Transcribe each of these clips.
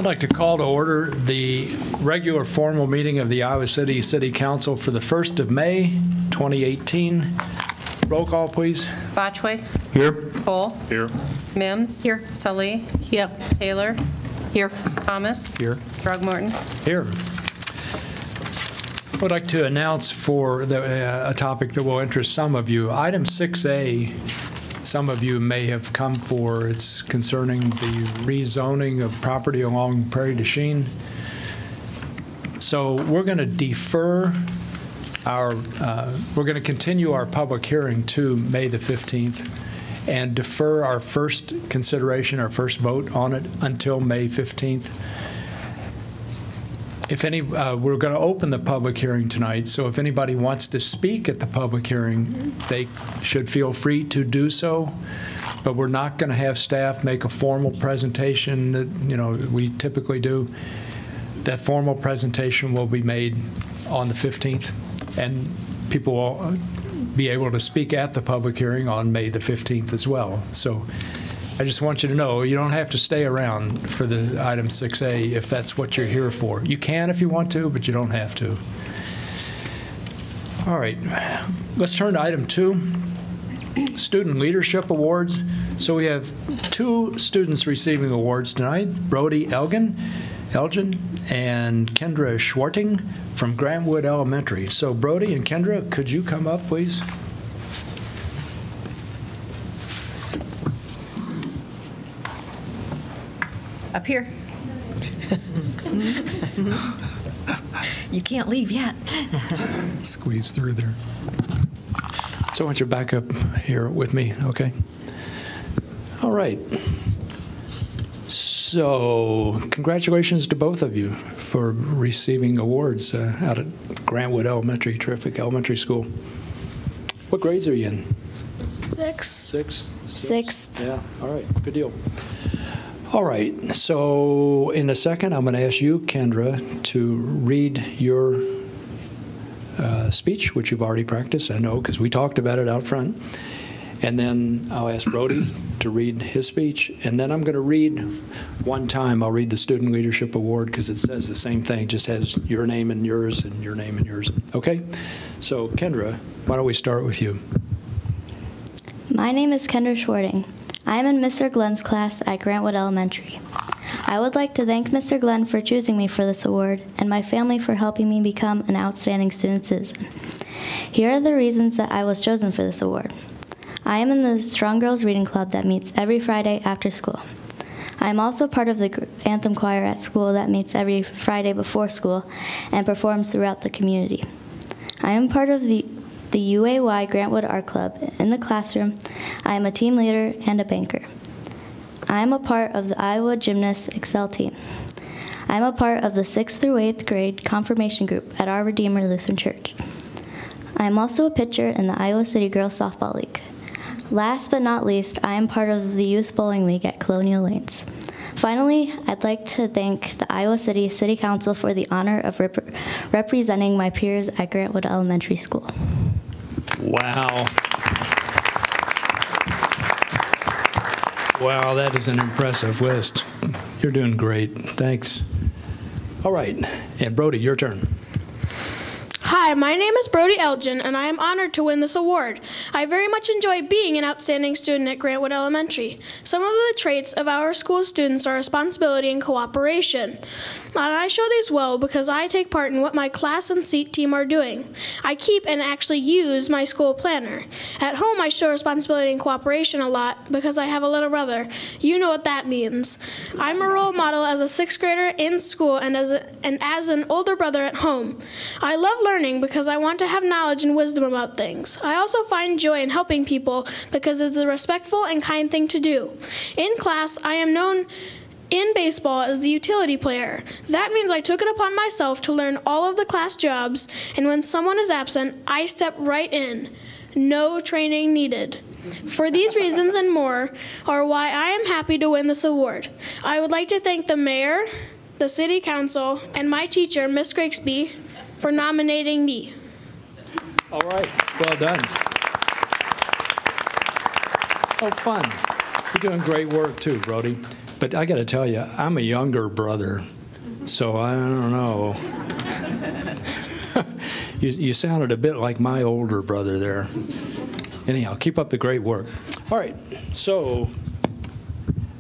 I'd like to call to order the regular formal meeting of the Iowa City City Council for the 1st of May, 2018. Roll call, please. Botchway. Here. Cole. Here. Mims. Here. Sully. Yep. Taylor. Here. Thomas. Here. Throgmorton. Here. I would like to announce for a topic that will interest some of you. Item 6A, some of you may have come for. It's concerning the rezoning of property along Prairie du Chien. So we're going to defer we're going to continue our public hearing to May the 15th and defer our first consideration, our first vote on it until May 15th. If any, we're going to open the public hearing tonight, so if anybody wants to speak at the public hearing, they should feel free to do so. But we're not going to have staff make a formal presentation that, you know, we typically do. That formal presentation will be made on the 15th, and people will be able to speak at the public hearing on May the 15th as well. So I just want you to know you don't have to stay around for the item 6A if that's what you're here for. You can if you want to, but you don't have to. All right, let's turn to item 2, Student Leadership Awards. So we have 2 students receiving awards tonight, Brody Elgin and Kendra Schwarting from Grantwood Elementary. So Brody and Kendra, could you come up, please? Up here. You can't leave yet. Squeeze through there. So I want you back up here with me, okay? All right. So congratulations to both of you for receiving awards out at Grantwood Elementary, terrific elementary school. What grades are you in? Sixth. Yeah, all right, good deal. All right, so in a second, I'm going to ask you, Kendra, to read your speech, which you've already practiced, I know, because we talked about it out front. And then I'll ask Brody to read his speech. And then I'm going to read one time. I'll read the Student Leadership Award because it says the same thing, just has your name and yours and your name and yours. Okay? So, Kendra, why don't we start with you? My name is Kendra Schwarting. I am in Mr. Glenn's class at Grantwood Elementary. I would like to thank Mr. Glenn for choosing me for this award and my family for helping me become an outstanding student citizen. Here are the reasons that I was chosen for this award. I am in the Strong Girls Reading Club that meets every Friday after school. I am also part of the Anthem Choir at school that meets every Friday before school and performs throughout the community. I am part of the UAY Grantwood Art Club. In the classroom, I am a team leader and a banker. I am a part of the Iowa Gymnasts Excel team. I am a part of the 6th through 8th grade confirmation group at Our Redeemer Lutheran Church. I am also a pitcher in the Iowa City Girls Softball League. Last but not least, I am part of the Youth Bowling League at Colonial Lanes. Finally, I'd like to thank the Iowa City City Council for the honor of representing my peers at Grantwood Elementary School. Wow. Wow, that is an impressive list. You're doing great. Thanks. All right, and Brody, your turn. Hi, my name is Brody Elgin, and I am honored to win this award. I very much enjoy being an outstanding student at Grantwood Elementary. Some of the traits of our school students are responsibility and cooperation. And I show these well because I take part in what my class and seat team are doing. I keep and actually use my school planner. At home, I show responsibility and cooperation a lot because I have a little brother. You know what that means. I'm a role model as a 6th grader in school and as an older brother at home. I love learning because I want to have knowledge and wisdom about things. I also find joy in helping people because it's a respectful and kind thing to do. In class, I am known in baseball as the utility player. That means I took it upon myself to learn all of the class jobs, and when someone is absent, I step right in. No training needed. For these reasons and more are why I am happy to win this award. I would like to thank the mayor, the city council, and my teacher, Miss Grigsby, for nominating me. All right, well done. Oh, fun. You're doing great work too, Brody. But I got to tell you, I'm a younger brother, so I don't know. You sounded a bit like my older brother there. Anyhow, keep up the great work. All right, so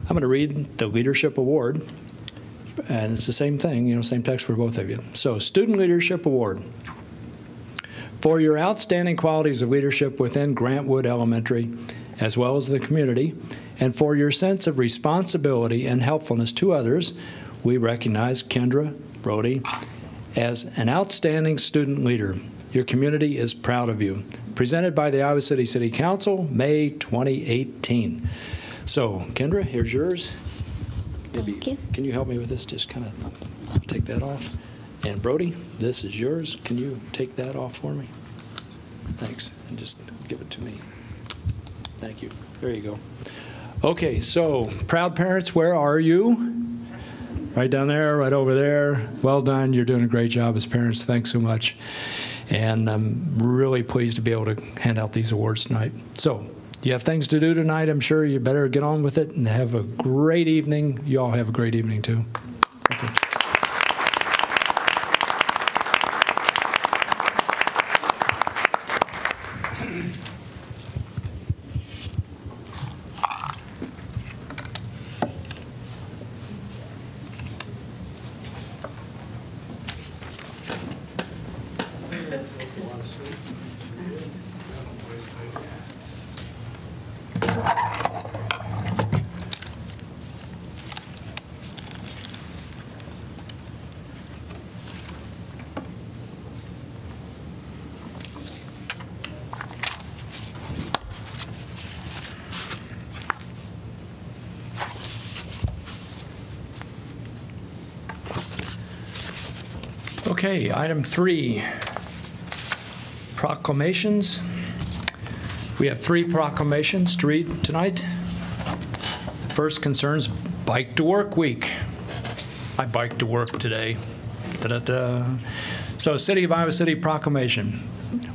I'm going to read the Leadership Award, and it's the same thing, you know, same text for both of you. So, Student Leadership Award. For your outstanding qualities of leadership within Grant Wood Elementary, as well as the community, and for your sense of responsibility and helpfulness to others, we recognize Kendra Brody as an outstanding student leader. Your community is proud of you. Presented by the Iowa City City Council, May 2018. So, Kendra, here's yours. Thank you. Can you help me with this? Just kind of take that off. And Brody, this is yours. Can you take that off for me? Thanks. And just give it to me. Thank you. There you go. Okay, so proud parents, where are you? Right down there, right over there. Well done. You're doing a great job as parents. Thanks so much. And I'm really pleased to be able to hand out these awards tonight. So, you have things to do tonight. I'm sure you better get on with it and have a great evening. You all have a great evening, too. Thank you. Okay, item 3, proclamations. We have 3 proclamations to read tonight. First concerns Bike to Work Week. I biked to work today. Da-da-da. So, City of Iowa City proclamation.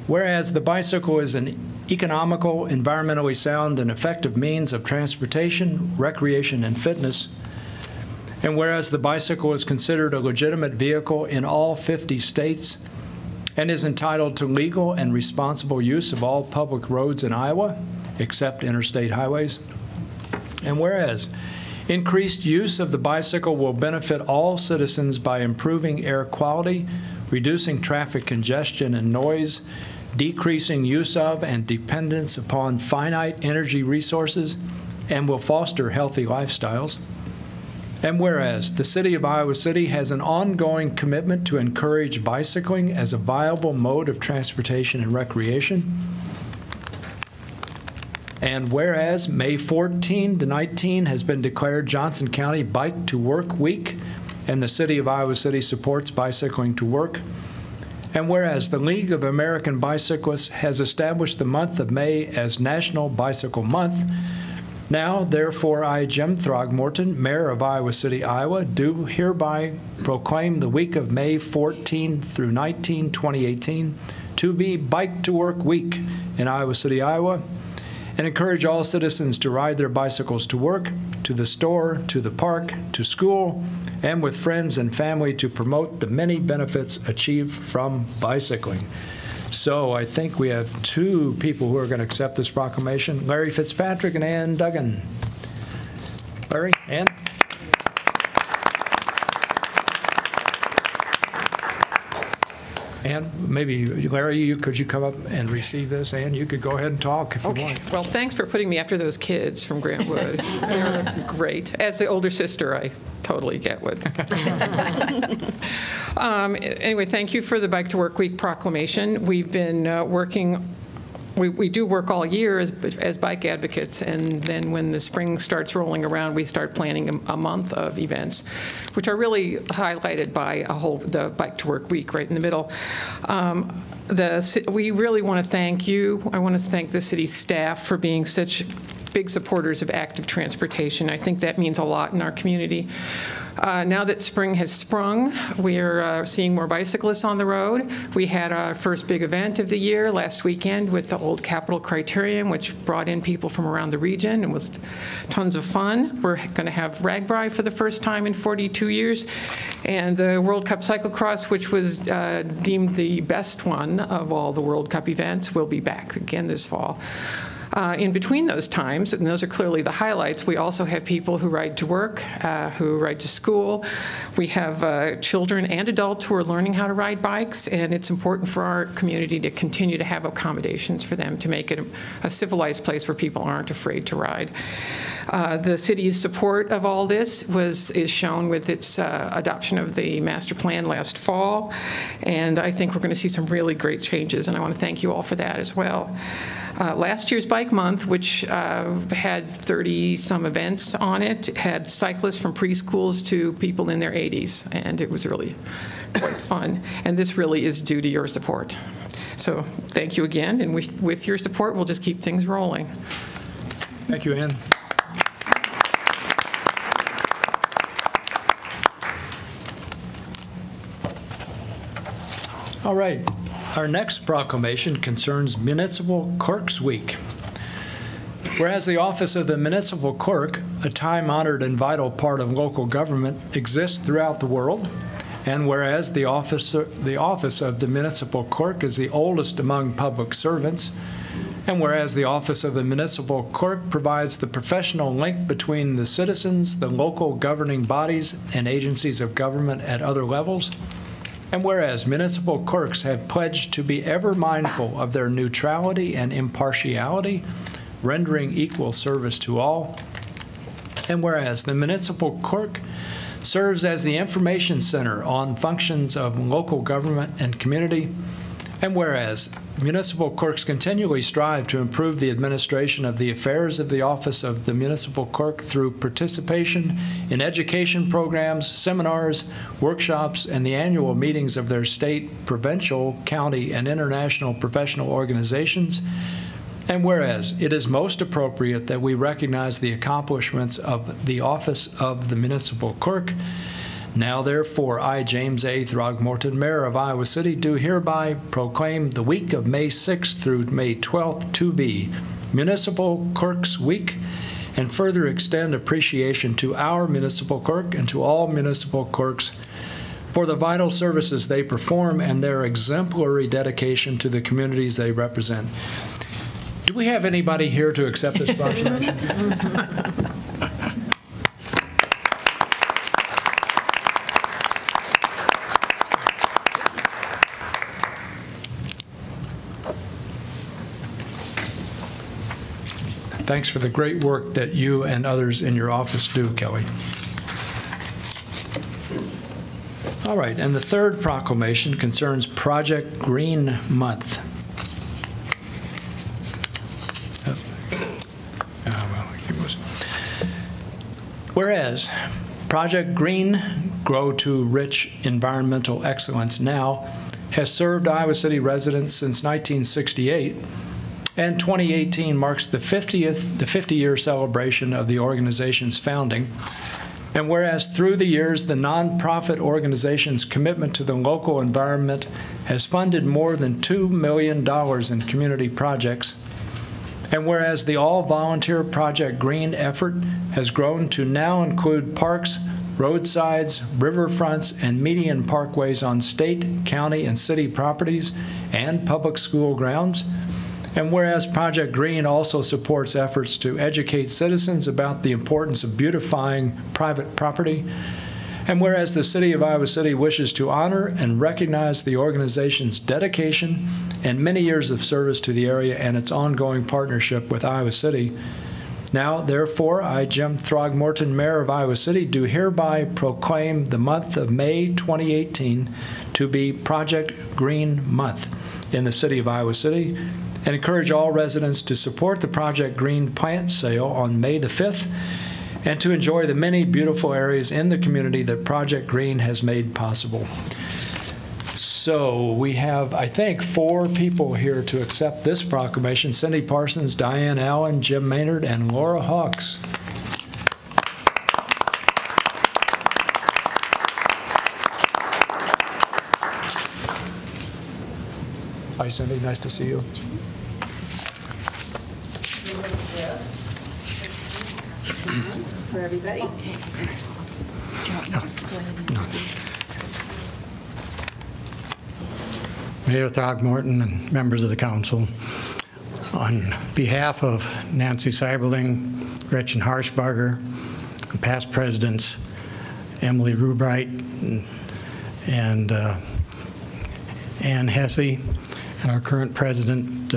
Whereas the bicycle is an economical, environmentally sound, and effective means of transportation, recreation, and fitness, and whereas the bicycle is considered a legitimate vehicle in all 50 states and is entitled to legal and responsible use of all public roads in Iowa, except interstate highways, and whereas increased use of the bicycle will benefit all citizens by improving air quality, reducing traffic congestion and noise, decreasing use of and dependence upon finite energy resources, and will foster healthy lifestyles. And whereas the City of Iowa City has an ongoing commitment to encourage bicycling as a viable mode of transportation and recreation. And whereas May 14 to 19 has been declared Johnson County Bike to Work Week, and the City of Iowa City supports bicycling to work. And whereas the League of American Bicyclists has established the month of May as National Bicycle Month, now, therefore, I, Jim Throgmorton, Mayor of Iowa City, Iowa, do hereby proclaim the week of May 14 through 19, 2018, to be Bike to Work Week in Iowa City, Iowa, and encourage all citizens to ride their bicycles to work, to the store, to the park, to school, and with friends and family to promote the many benefits achieved from bicycling. So I think we have 2 people who are going to accept this proclamation, Larry Fitzpatrick and Ann Duggan. Larry, Ann? And maybe, Larry, could you come up and receive this? Ann, you could go ahead and talk if you want. Well, thanks for putting me after those kids from Grant Wood. They're great. As the older sister, I totally get Wood. Anyway, thank you for the Bike to Work Week proclamation. We've been working. We do work all year as bike advocates, and then when the spring starts rolling around, we start planning a month of events, which are really highlighted by the Bike to Work Week right in the middle. We really want to thank you. I want to thank the city staff for being such big supporters of active transportation. I think that means a lot in our community. Now that spring has sprung, we're seeing more bicyclists on the road. We had our first big event of the year last weekend with the Old Capitol Criterium, which brought in people from around the region and was tons of fun. We're going to have Ragbri for the first time in 42 years. And the World Cup Cyclocross, which was deemed the best one of all the World Cup events, will be back again this fall. In between those times, and those are clearly the highlights, we also have people who ride to work, who ride to school. We have children and adults who are learning how to ride bikes, and it's important for our community to continue to have accommodations for them to make it a civilized place where people aren't afraid to ride. The city's support of all this is shown with its adoption of the master plan last fall, and I think we're going to see some really great changes, and I want to thank you all for that as well. Last year's Bike Month, which had 30-some events on it, had cyclists from preschools to people in their 80s, and it was really quite fun. And this really is due to your support. So thank you again, and with your support, we'll just keep things rolling. Thank you, Ann. All right. Our next proclamation concerns Municipal Clerks Week. Whereas the office of the municipal clerk, a time-honored and vital part of local government, exists throughout the world, and whereas the office of the municipal clerk is the oldest among public servants, and whereas the office of the municipal clerk provides the professional link between the citizens, the local governing bodies, and agencies of government at other levels, and whereas municipal clerks have pledged to be ever mindful of their neutrality and impartiality, rendering equal service to all, and whereas the municipal clerk serves as the information center on functions of local government and community, and whereas municipal clerks continually strive to improve the administration of the affairs of the office of the municipal clerk through participation in education programs, seminars, workshops, and the annual meetings of their state, provincial, county, and international professional organizations, and whereas it is most appropriate that we recognize the accomplishments of the office of the municipal clerk, now, therefore, I, James A. Throgmorton, Mayor of Iowa City, do hereby proclaim the week of May 6th through May 12th to be Municipal Clerks Week, and further extend appreciation to our municipal clerk and to all municipal clerks for the vital services they perform and their exemplary dedication to the communities they represent. Do we have anybody here to accept this proclamation? Thanks for the great work that you and others in your office do, Kelly. All right, and the third proclamation concerns Project Green Month. Whereas Project Green, Grow to Rich Environmental Excellence Now, has served Iowa City residents since 1968, and 2018 marks the 50-year celebration of the organization's founding. And whereas through the years, the nonprofit organization's commitment to the local environment has funded more than $2 million in community projects, and whereas the all-volunteer Project Green effort has grown to now include parks, roadsides, riverfronts, and median parkways on state, county, and city properties and public school grounds, and whereas Project Green also supports efforts to educate citizens about the importance of beautifying private property, and whereas the City of Iowa City wishes to honor and recognize the organization's dedication and many years of service to the area and its ongoing partnership with Iowa City, now, therefore, I, Jim Throgmorton, Mayor of Iowa City, do hereby proclaim the month of May 2018 to be Project Green Month in the City of Iowa City, and encourage all residents to support the Project Green plant sale on May the 5th and to enjoy the many beautiful areas in the community that Project Green has made possible. So we have, I think, 4 people here to accept this proclamation: Cindy Parsons, Diane Allen, Jim Maynard, and Laura Hawks. Hi, Cindy. Nice to see you. For everybody. Mayor Throckmorton and members of the council, on behalf of Nancy Seiberling, Gretchen Harshbarger, and past presidents Emily Rubright and Ann Hesse, and our current presidents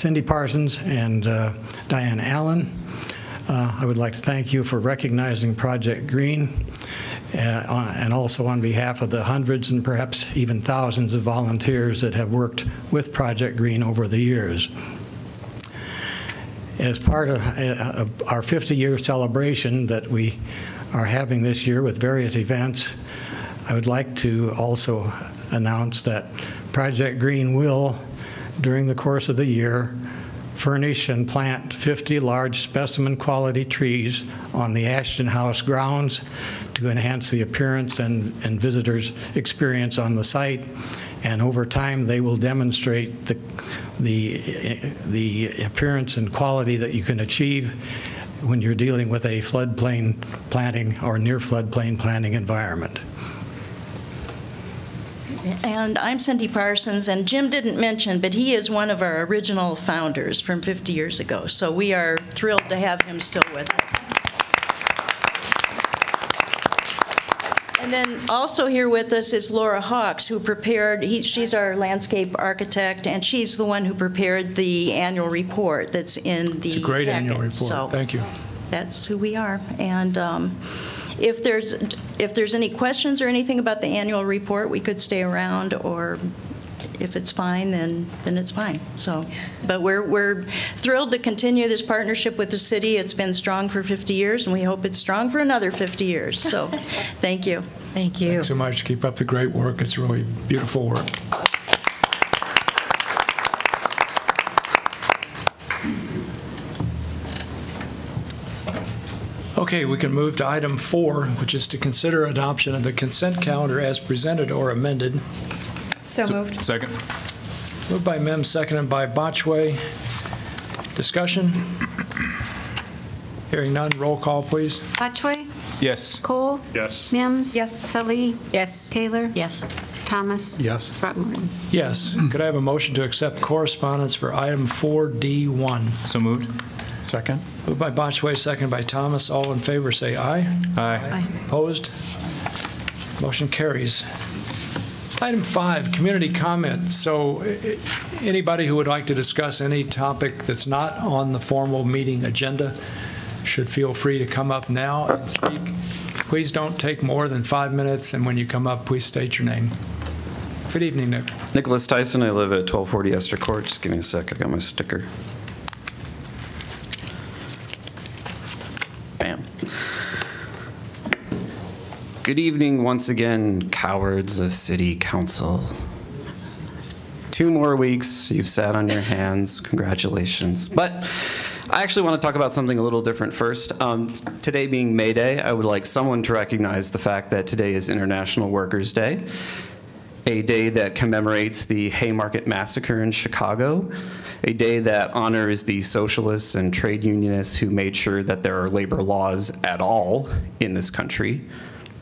Cindy Parsons and Diane Allen. I would like to thank you for recognizing Project Green, and also on behalf of the hundreds and perhaps even thousands of volunteers that have worked with Project Green over the years. As part of our 50-year celebration that we are having this year with various events, I would like to also announce that Project Green will, during the course of the year, furnish and plant 50 large specimen quality trees on the Ashton House grounds to enhance the appearance and visitors' experience on the site. And over time, they will demonstrate the appearance and quality that you can achieve when you're dealing with a floodplain planting or near floodplain planting environment. And I'm Cindy Parsons, and Jim didn't mention, but he is one of our original founders from 50 years ago. So we are thrilled to have him still with us. And then also here with us is Laura Hawks, who prepared, she's our landscape architect, and she's the one who prepared the annual report that's in the It's a great packet. annual report. So thank you. That's who we are. And if there's any questions or anything about the annual report, we could stay around, or if it's fine, then it's fine. So, but we're thrilled to continue this partnership with the city. It's been strong for 50 years, and we hope it's strong for another 50 years. So, thank you. Thank you. Thanks so much. Keep up the great work. It's really beautiful work. Okay, we can move to item 4, which is to consider adoption of the consent calendar as presented or amended. So moved. Second. Moved by Mims, seconded by Botchway. Discussion? Hearing none, roll call, please. Botchway? Yes. Cole? Yes. Mims? Yes. Salee? Yes. Taylor? Yes. Thomas? Yes. Throckmorton? Yes. Could I have a motion to accept correspondence for item 4D1? So moved. Second. Moved by Botchway, seconded by Thomas. All in favor, say aye. Aye. Opposed? Motion carries. Item 5, community comment. So anybody who would like to discuss any topic that's not on the formal meeting agenda should feel free to come up now and speak. Please don't take more than 5 minutes, and when you come up, please state your name. Good evening, Nick. Nicholas Tyson. I live at 1240 Esther Court. Just give me a sec. I got my sticker. Bam. Good evening once again, cowards of City Council. 2 more weeks. You've sat on your hands. Congratulations. But I actually want to talk about something a little different first. Today being May Day, I would like someone to recognize the fact that today is International Workers' Day, a day that commemorates the Haymarket Massacre in Chicago, a day that honors the socialists and trade unionists who made sure that there are labor laws at all in this country,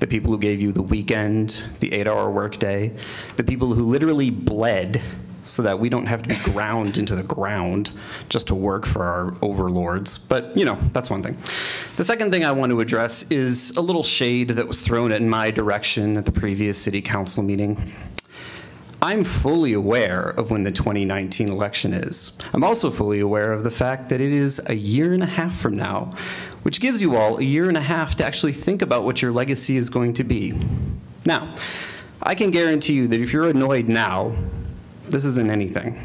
the people who gave you the weekend, the 8-hour workday, the people who literally bled so that we don't have to be ground into the ground just to work for our overlords. But, you know, that's one thing. The second thing I want to address is a little shade that was thrown in my direction at the previous city council meeting. I'm fully aware of when the 2019 election is. I'm also fully aware of the fact that it is a year and a half from now, which gives you all a year and a half to actually think about what your legacy is going to be. Now, I can guarantee you that if you're annoyed now, this isn't anything.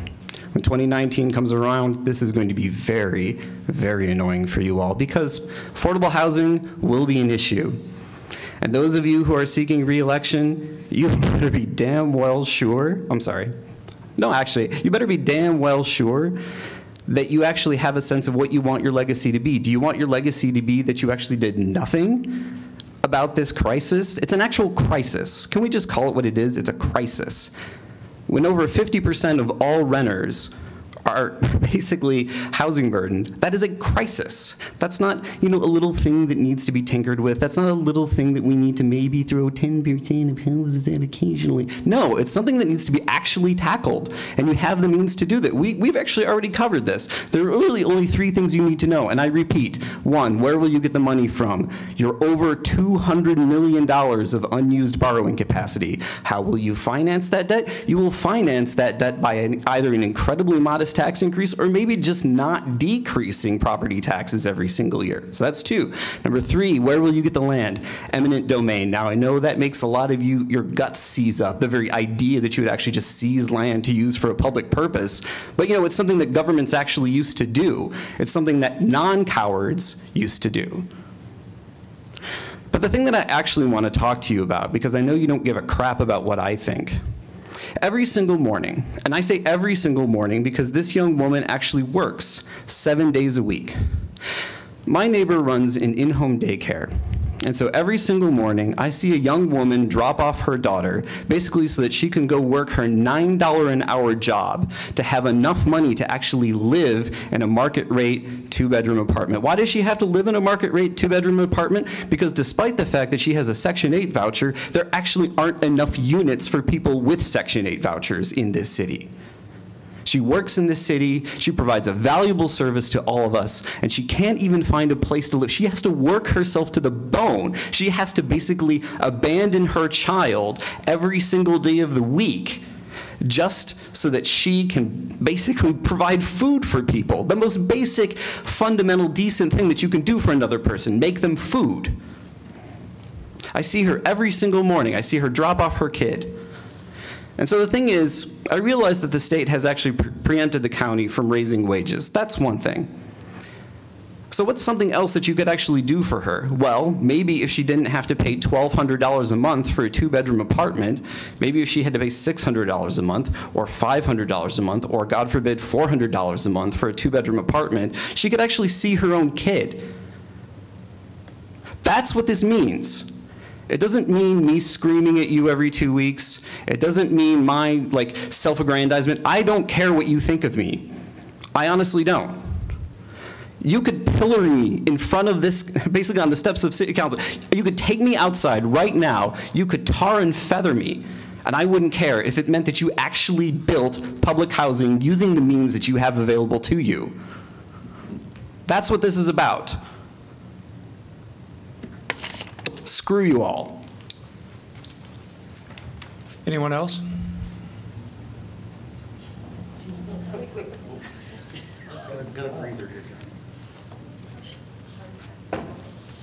When 2019 comes around, this is going to be very, very annoying for you all because affordable housing will be an issue. And those of you who are seeking re-election, you better be damn well sure, I'm sorry. No, actually, you better be damn well sure that you actually have a sense of what you want your legacy to be. Do you want your legacy to be that you actually did nothing about this crisis? It's an actual crisis. Can we just call it what it is? It's a crisis. When over 50% of all renters are basically housing burdened, that is a crisis. That's not, a little thing that needs to be tinkered with. That's not a little thing that we need to maybe throw 10% of houses in occasionally. No, it's something that needs to be actually tackled, and you have the means to do that. We've actually already covered this. There are really only 3 things you need to know, and I repeat. 1, where will you get the money from? Your over $200 million of unused borrowing capacity. How will you finance that debt? You will finance that debt by either an incredibly modest tax increase or maybe just not decreasing property taxes every single year. So that's 2. Number 3, where will you get the land? Eminent domain. Now I know that makes a lot of you, your guts seize up, the very idea that you would actually just seize land to use for a public purpose. But it's something that governments actually used to do. It's something that non-cowards used to do. But the thing that I actually want to talk to you about, because I know you don't give a crap about what I think, every single morning, and I say every single morning because this young woman actually works 7 days a week. My neighbor runs an in-home daycare. And so every single morning, I see a young woman drop off her daughter, basically so that she can go work her $9 an hour job to have enough money to actually live in a market rate 2-bedroom apartment. Why does she have to live in a market rate 2-bedroom apartment? Because despite the fact that she has a Section 8 voucher, there actually aren't enough units for people with Section 8 vouchers in this city. She works in this city, she provides a valuable service to all of us, and she can't even find a place to live. She has to work herself to the bone. She has to basically abandon her child every single day of the week just so that she can basically provide food for people. The most basic, fundamental, decent thing that you can do for another person, make them food. I see her every single morning. I see her drop off her kid. And so the thing is, I realize that the state has actually preempted the county from raising wages. That's one thing. So what's something else that you could actually do for her? Well, maybe if she didn't have to pay $1,200 a month for a 2-bedroom apartment, maybe if she had to pay $600 a month or $500 a month or, God forbid, $400 a month for a 2-bedroom apartment, she could actually see her own kid. That's what this means. It doesn't mean me screaming at you every 2 weeks. It doesn't mean my self-aggrandizement. I don't care what you think of me. I honestly don't. You could pillory me in front of this, basically on the steps of City Council. You could take me outside right now. You could tar and feather me. And I wouldn't care if it meant that you actually built public housing using the means that you have available to you. That's what this is about. Screw you all. Anyone else?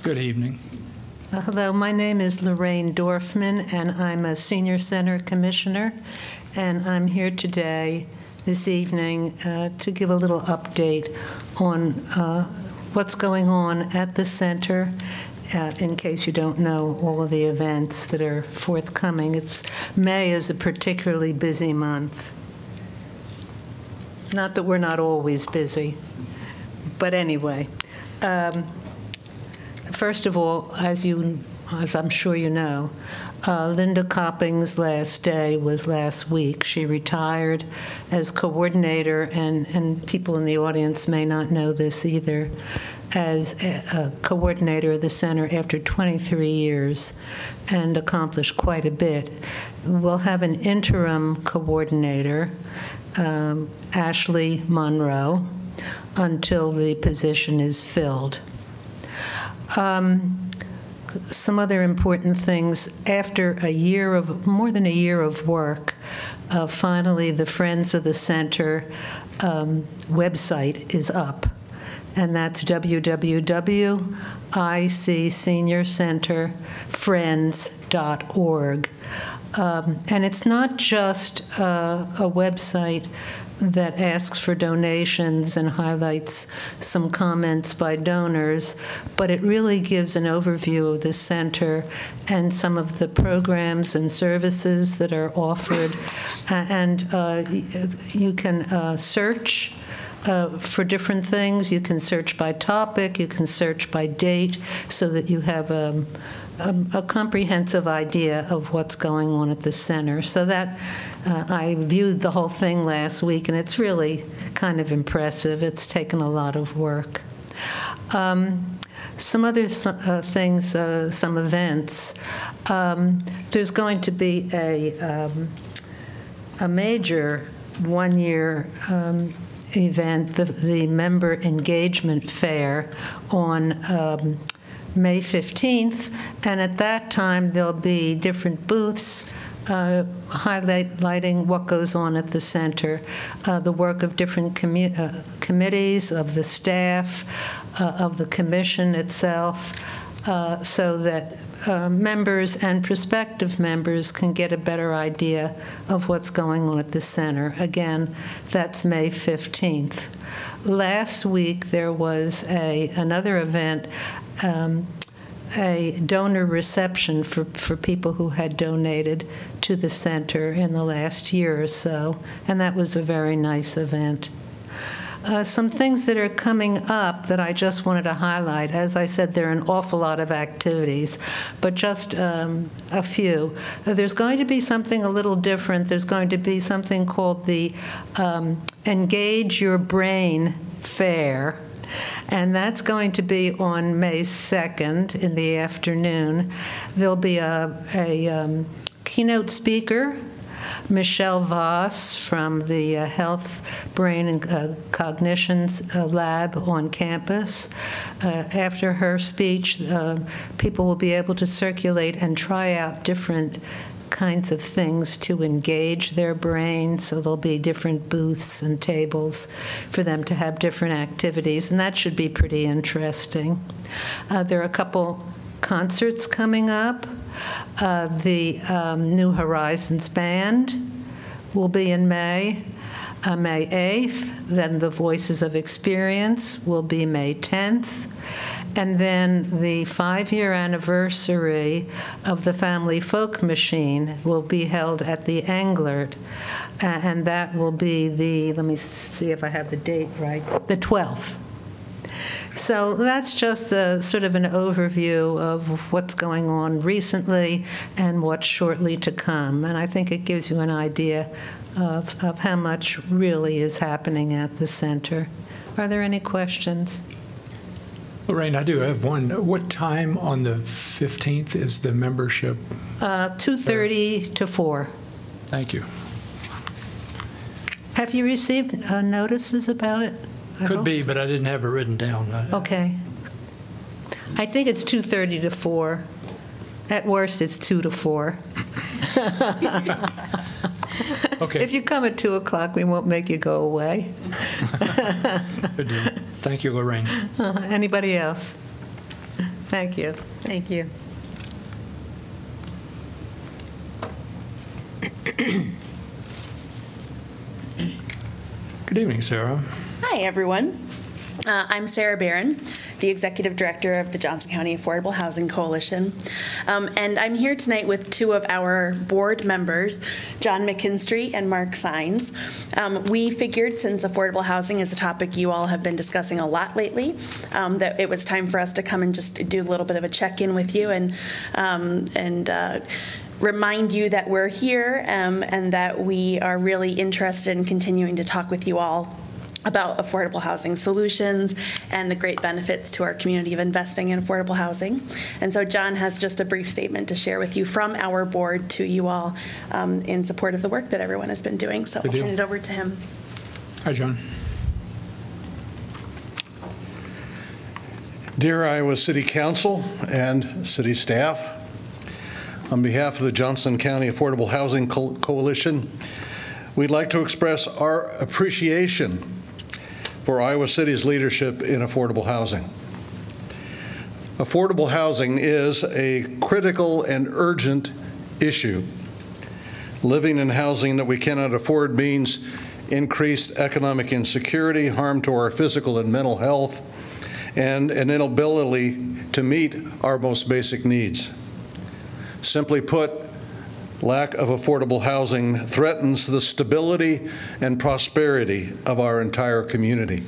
Good evening. Hello, my name is Lorraine Dorfman, and I'm a Senior Center Commissioner, and I'm here today, this evening, to give a little update on what's going on at the center. In case you don't know all of the events that are forthcoming. May is a particularly busy month. Not that we're not always busy, but anyway. First of all, as I'm sure you know, Linda Copping's last day was last week. She retired as coordinator, and people in the audience may not know this either, as a coordinator of the center after 23 years and accomplished quite a bit. We'll have an interim coordinator, Ashley Monroe, until the position is filled. Some other important things. After more than a year of work, finally the Friends of the Center website is up. And that's www.icseniorcenterfriends.org. And it's not just a website that asks for donations and highlights some comments by donors, but it really gives an overview of the center and some of the programs and services that are offered. And you can search for different things. You can search by topic, you can search by date, so that you have a comprehensive idea of what's going on at the center. So that I viewed the whole thing last week, and it's really kind of impressive. It's taken a lot of work. Some other things, some events. There's going to be a major one-year event, the Member Engagement Fair, on May 15th, and at that time there'll be different booths highlighting what goes on at the center, the work of different committees, of the staff, of the commission itself, so that members and prospective members can get a better idea of what's going on at the center. Again, that's May 15th. Last week there was another event, a donor reception for people who had donated to the center in the last year or so, and that was a very nice event. Some things that are coming up that I just wanted to highlight. As I said, there are an awful lot of activities, but just a few. There's going to be something a little different. There's going to be something called the Engage Your Brain Fair, and that's going to be on May 2nd in the afternoon. There'll be a keynote speaker, Michelle Voss from the Health, Brain, and Cognitions Lab on campus. After her speech, people will be able to circulate and try out different kinds of things to engage their brain. So there'll be different booths and tables for them to have different activities, and that should be pretty interesting. There are a couple concerts coming up. The New Horizons Band will be in May 8th. Then the Voices of Experience will be May 10th. And then the 5-year anniversary of the Family Folk Machine will be held at the Englert. And that will be let me see if I have the date right, the 12th. So that's just sort of an overview of what's going on recently and what's shortly to come. And I think it gives you an idea of how much really is happening at the center. Are there any questions? Lorraine, I do have one. What time on the 15th is the membership? 2:30 to 4. Thank you. Have you received notices about it? Could be, but I didn't have it written down. Okay. I think it's 2:30 to 4. At worst, it's 2 to 4. Okay. If you come at 2 o'clock, we won't make you go away. Good deal. Thank you, Lorraine. Anybody else? Thank you. Thank you. Good evening, Sarah. Hi, everyone. I'm Sarah Barron, the Executive Director of the Johnson County Affordable Housing Coalition. And I'm here tonight with two of our board members, John McKinstry and Mark Sines. We figured, since affordable housing is a topic you all have been discussing a lot lately, that it was time for us to come and just do a little bit of a check-in with you and remind you that we're here and that we are really interested in continuing to talk with you all about affordable housing solutions and the great benefits to our community of investing in affordable housing. And so John has just a brief statement to share with you from our board to you all in support of the work that everyone has been doing. So I'll turn it over to him. Hi, John. Dear Iowa City Council and city staff, on behalf of the Johnson County Affordable Housing Coalition, we'd like to express our appreciation for Iowa City's leadership in affordable housing. Affordable housing is a critical and urgent issue. Living in housing that we cannot afford means increased economic insecurity, harm to our physical and mental health, and an inability to meet our most basic needs. Simply put, lack of affordable housing threatens the stability and prosperity of our entire community.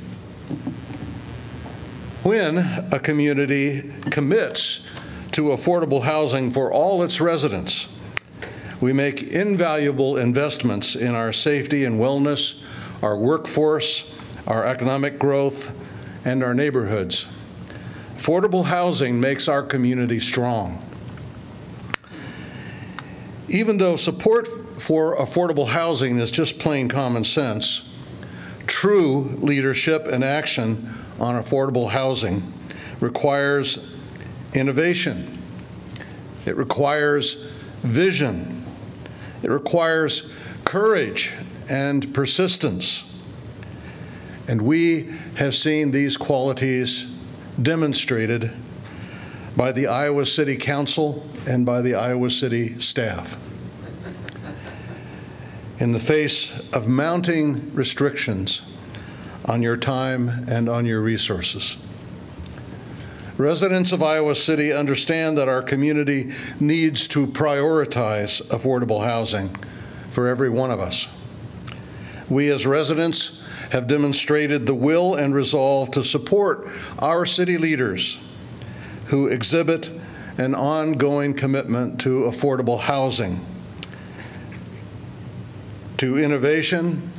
When a community commits to affordable housing for all its residents, we make invaluable investments in our safety and wellness, our workforce, our economic growth, and our neighborhoods. Affordable housing makes our community strong. Even though support for affordable housing is just plain common sense, true leadership and action on affordable housing requires innovation. It requires vision. It requires courage and persistence. And we have seen these qualities demonstrated by the Iowa City Council and by the Iowa City staff. In the face of mounting restrictions on your time and on your resources, residents of Iowa City understand that our community needs to prioritize affordable housing for every one of us. We as residents have demonstrated the will and resolve to support our city leaders who exhibit an ongoing commitment to affordable housing, to innovation,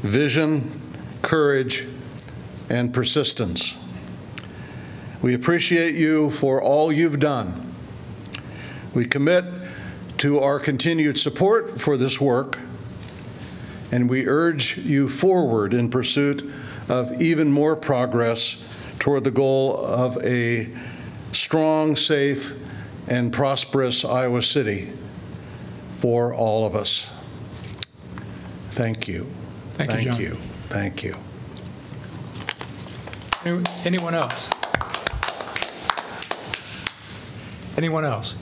vision, courage, and persistence. We appreciate you for all you've done. We commit to our continued support for this work, and we urge you forward in pursuit of even more progress toward the goal of a strong, safe, and prosperous Iowa City for all of us. Thank you. Thank you, John. Thank you. Anyone else? Anyone else?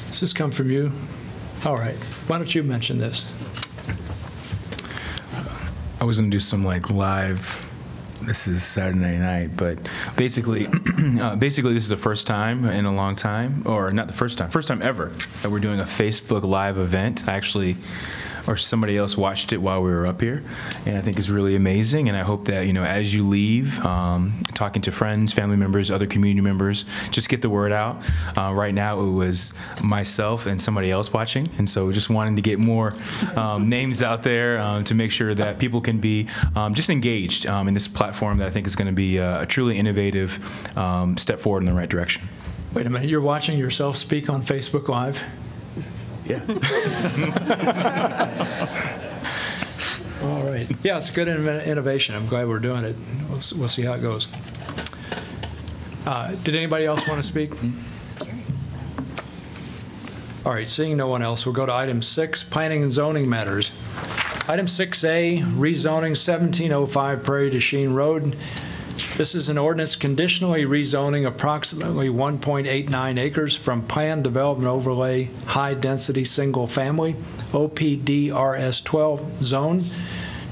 Does this come from you? All right. Why don't you mention this? I was going to do some like live. This is Saturday night, but basically, this is the first time in a long time, or not the first time ever that we're doing a Facebook Live event. Or somebody else watched it while we were up here, and I think it's really amazing. And I hope that, as you leave, talking to friends, family members, other community members, just get the word out. Right now, it was myself and somebody else watching, and so just wanting to get more names out there to make sure that people can be just engaged in this platform that I think is going to be a truly innovative step forward in the right direction. Wait a minute, you're watching yourself speak on Facebook Live? Yeah. All right. Yeah, it's good innovation. I'm glad we're doing it. We'll see how it goes. Did anybody else want to speak? All right, seeing no one else, we'll go to item 6, planning and zoning matters. Item 6A, rezoning 1705 Prairie du Chien Road. This is an ordinance conditionally rezoning approximately 1.89 acres from planned development overlay high-density single-family OPDRS-12 zone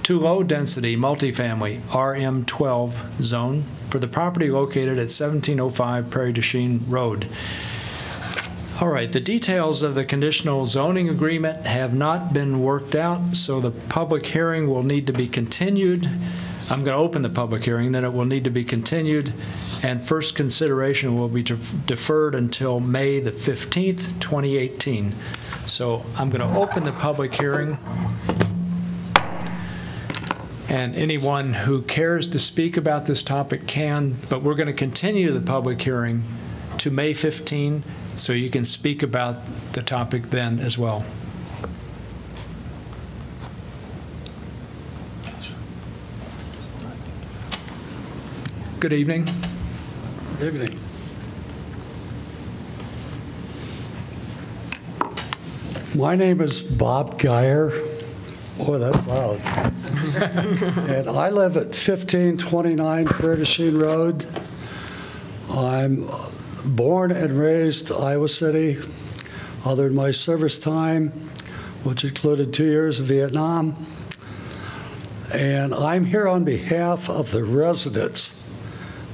to low-density multifamily RM-12 zone for the property located at 1705 Prairie du Chien Road. All right, the details of the conditional zoning agreement have not been worked out, so the public hearing will need to be continued. I'm going to open the public hearing, then it will need to be continued, and first consideration will be deferred until May the 15th, 2018. So I'm going to open the public hearing, and anyone who cares to speak about this topic can, but we're going to continue the public hearing to May 15, so you can speak about the topic then as well. Good evening. Good evening. My name is Bob Geyer. Oh, that's loud. And I live at 1529 Prairie du Chien Road. I'm born and raised Iowa City, other than my service time, which included 2 years in Vietnam. And I'm here on behalf of the residents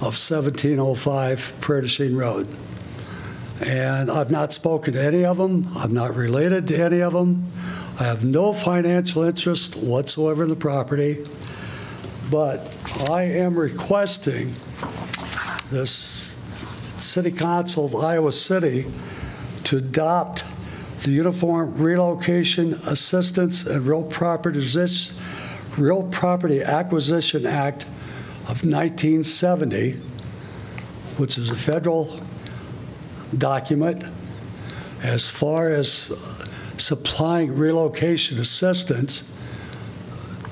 of 1705 Prairie du Chien Road. And I've not spoken to any of them. I'm not related to any of them. I have no financial interest whatsoever in the property. But I am requesting this City Council of Iowa City to adopt the Uniform Relocation Assistance and Real Property Acquisition Act of 1970, which is a federal document as far as supplying relocation assistance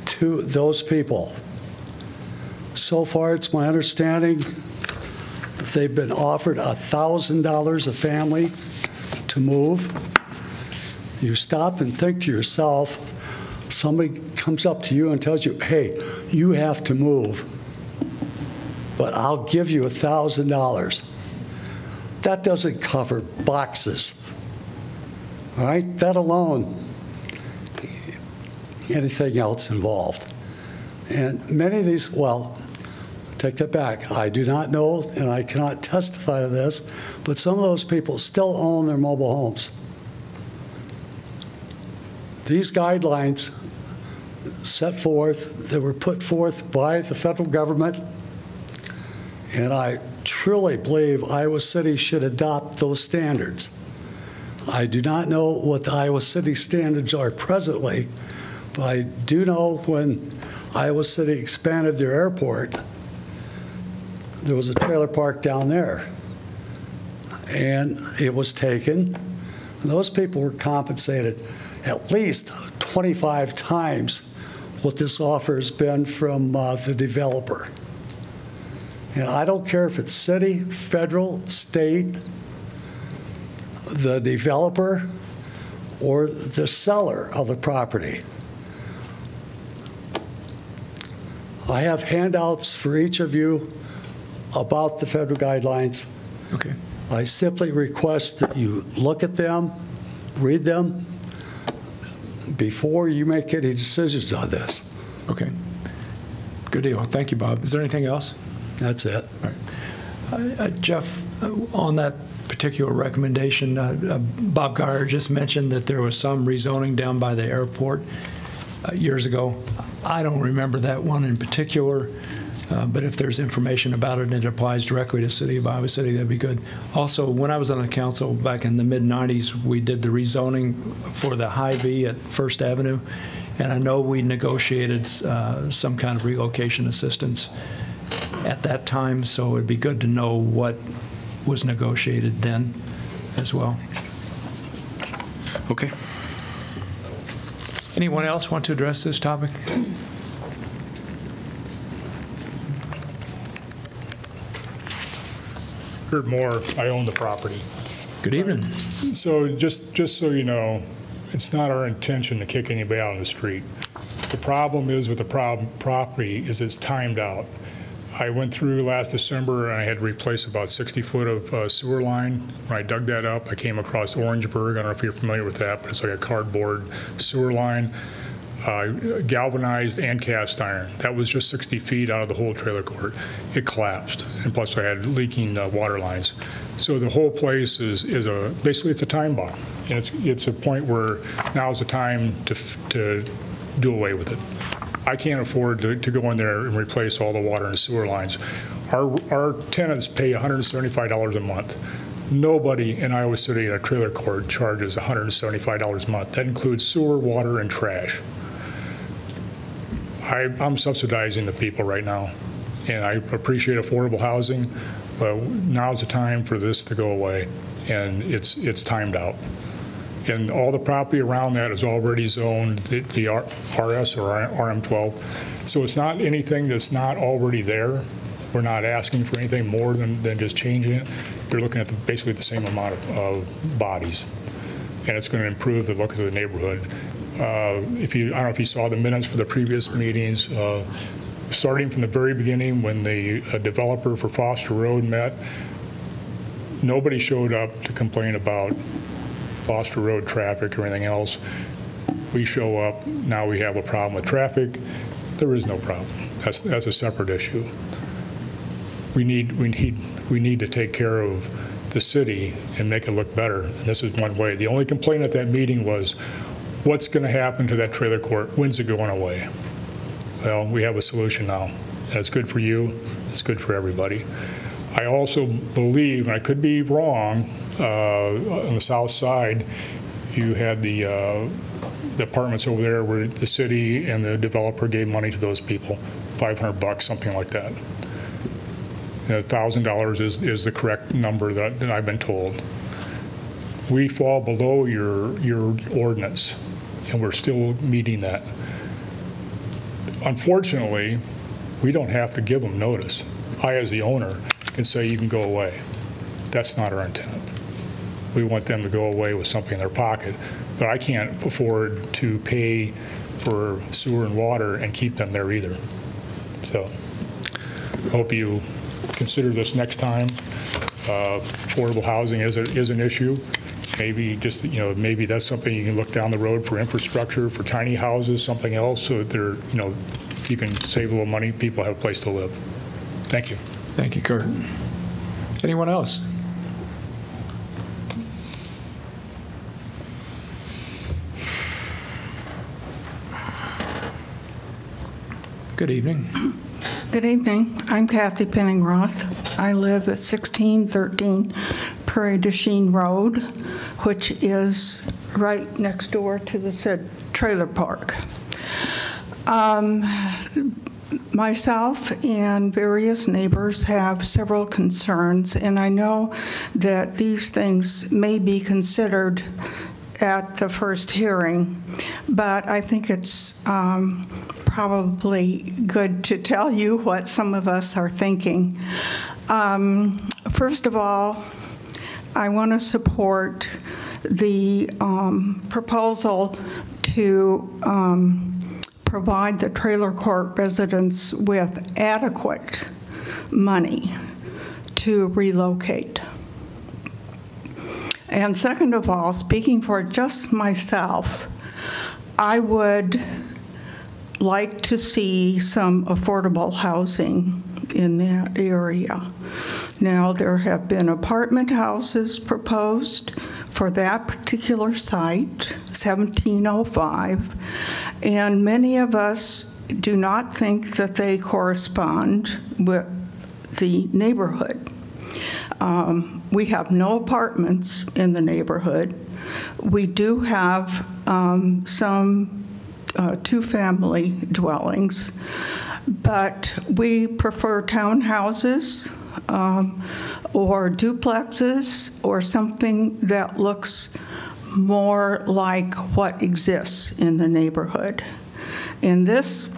to those people. So far, it's my understanding that they've been offered $1,000 a family to move. You stop and think to yourself, somebody comes up to you and tells you, hey, you have to move, but I'll give you $1,000. That doesn't cover boxes, all right? That alone, anything else involved. And many of these, well, take that back. I do not know, and I cannot testify to this, but some of those people still own their mobile homes. These guidelines set forth, that were put forth by the federal government, and I truly believe Iowa City should adopt those standards. I do not know what the Iowa City standards are presently, but I do know when Iowa City expanded their airport, there was a trailer park down there, and it was taken, and those people were compensated at least 25 times what this offer has been from the developer. And I don't care if it's city, federal, state, the developer, or the seller of the property. I have handouts for each of you about the federal guidelines. Okay. I simply request that you look at them, read them, before you make any decisions on this. Okay. Good deal. Thank you, Bob. Is there anything else? That's it. All right. Jeff, on that particular recommendation, Bob Geyer just mentioned that there was some rezoning down by the airport years ago. I don't remember that one in particular, but if there's information about it and it applies directly to the city of Iowa City, that'd be good. Also, when I was on the council back in the mid-90s, we did the rezoning for the Hy-Vee at First Avenue, and I know we negotiated some kind of relocation assistance at that time, so it'd be good to know what was negotiated then as well. Okay. Anyone else want to address this topic? Kurt Moore, I own the property. Good evening. So just so you know, it's not our intention to kick anybody out on the street. The problem is with the property is it's timed out. I went through last December and I had to replace about 60 foot of sewer line. When I dug that up, I came across Orangeburg. I don't know if you're familiar with that, but it's like a cardboard sewer line, galvanized and cast iron. That was just 60 feet out of the whole trailer court. It collapsed, and plus I had leaking water lines. So the whole place is basically it's a time bomb, and it's a point where now's the time to do away with it. I can't afford to go in there and replace all the water and sewer lines. Our tenants pay $175 a month. Nobody in Iowa City in a trailer court charges $175 a month. That includes sewer, water, and trash. I'm subsidizing the people right now, and I appreciate affordable housing, but now's the time for this to go away, and it's timed out. And all the property around that is already zoned the RS or RM12. So it's not anything that's not already there. We're not asking for anything more than just changing it. You're looking at basically the same amount of bodies. And it's going to improve the look of the neighborhood. I don't know if you saw the minutes for the previous meetings, starting from the very beginning when the developer for Foster Road met, Nobody showed up to complain about Foster Road traffic or anything else. We show up, now we have a problem with traffic. There is no problem. That's a separate issue. We need to take care of the city and make it look better. And this is one way. The only complaint at that meeting was, what's going to happen to that trailer court? When's it going away? Well, we have a solution now. And it's good for you. It's good for everybody. I also believe, and I could be wrong, on the south side, you had the apartments over there where the city and the developer gave money to those people, $500, something like that. $1,000 is the correct number that I've been told. We fall below your ordinance, and we're still meeting that. Unfortunately, we don't have to give them notice. I, as the owner, can say you can go away. That's not our intent. We want them to go away with something in their pocket, but I can't afford to pay for sewer and water and keep them there either. So I hope you consider this next time. Affordable housing is an issue. Maybe just, maybe that's something you can look down the road for infrastructure, for tiny houses, something else, so that they're, you can save a little money, people have a place to live. Thank you. Thank you, Kurt. Anyone else? Good evening. Good evening. I'm Kathy Penningroth. I live at 1613 Prairie du Chien Road, which is right next door to the said trailer park. Myself and various neighbors have several concerns, and I know that these things may be considered at the first hearing, but I think it's probably good to tell you what some of us are thinking. First of all, I want to support the proposal to provide the trailer court residents with adequate money to relocate. And second of all, speaking for just myself, I would like to see some affordable housing in that area. Now, there have been apartment houses proposed for that particular site, 1705, and many of us do not think that they correspond with the neighborhood. We have no apartments in the neighborhood. We do have some two-family dwellings, but we prefer townhouses or duplexes or something that looks more like what exists in the neighborhood. And this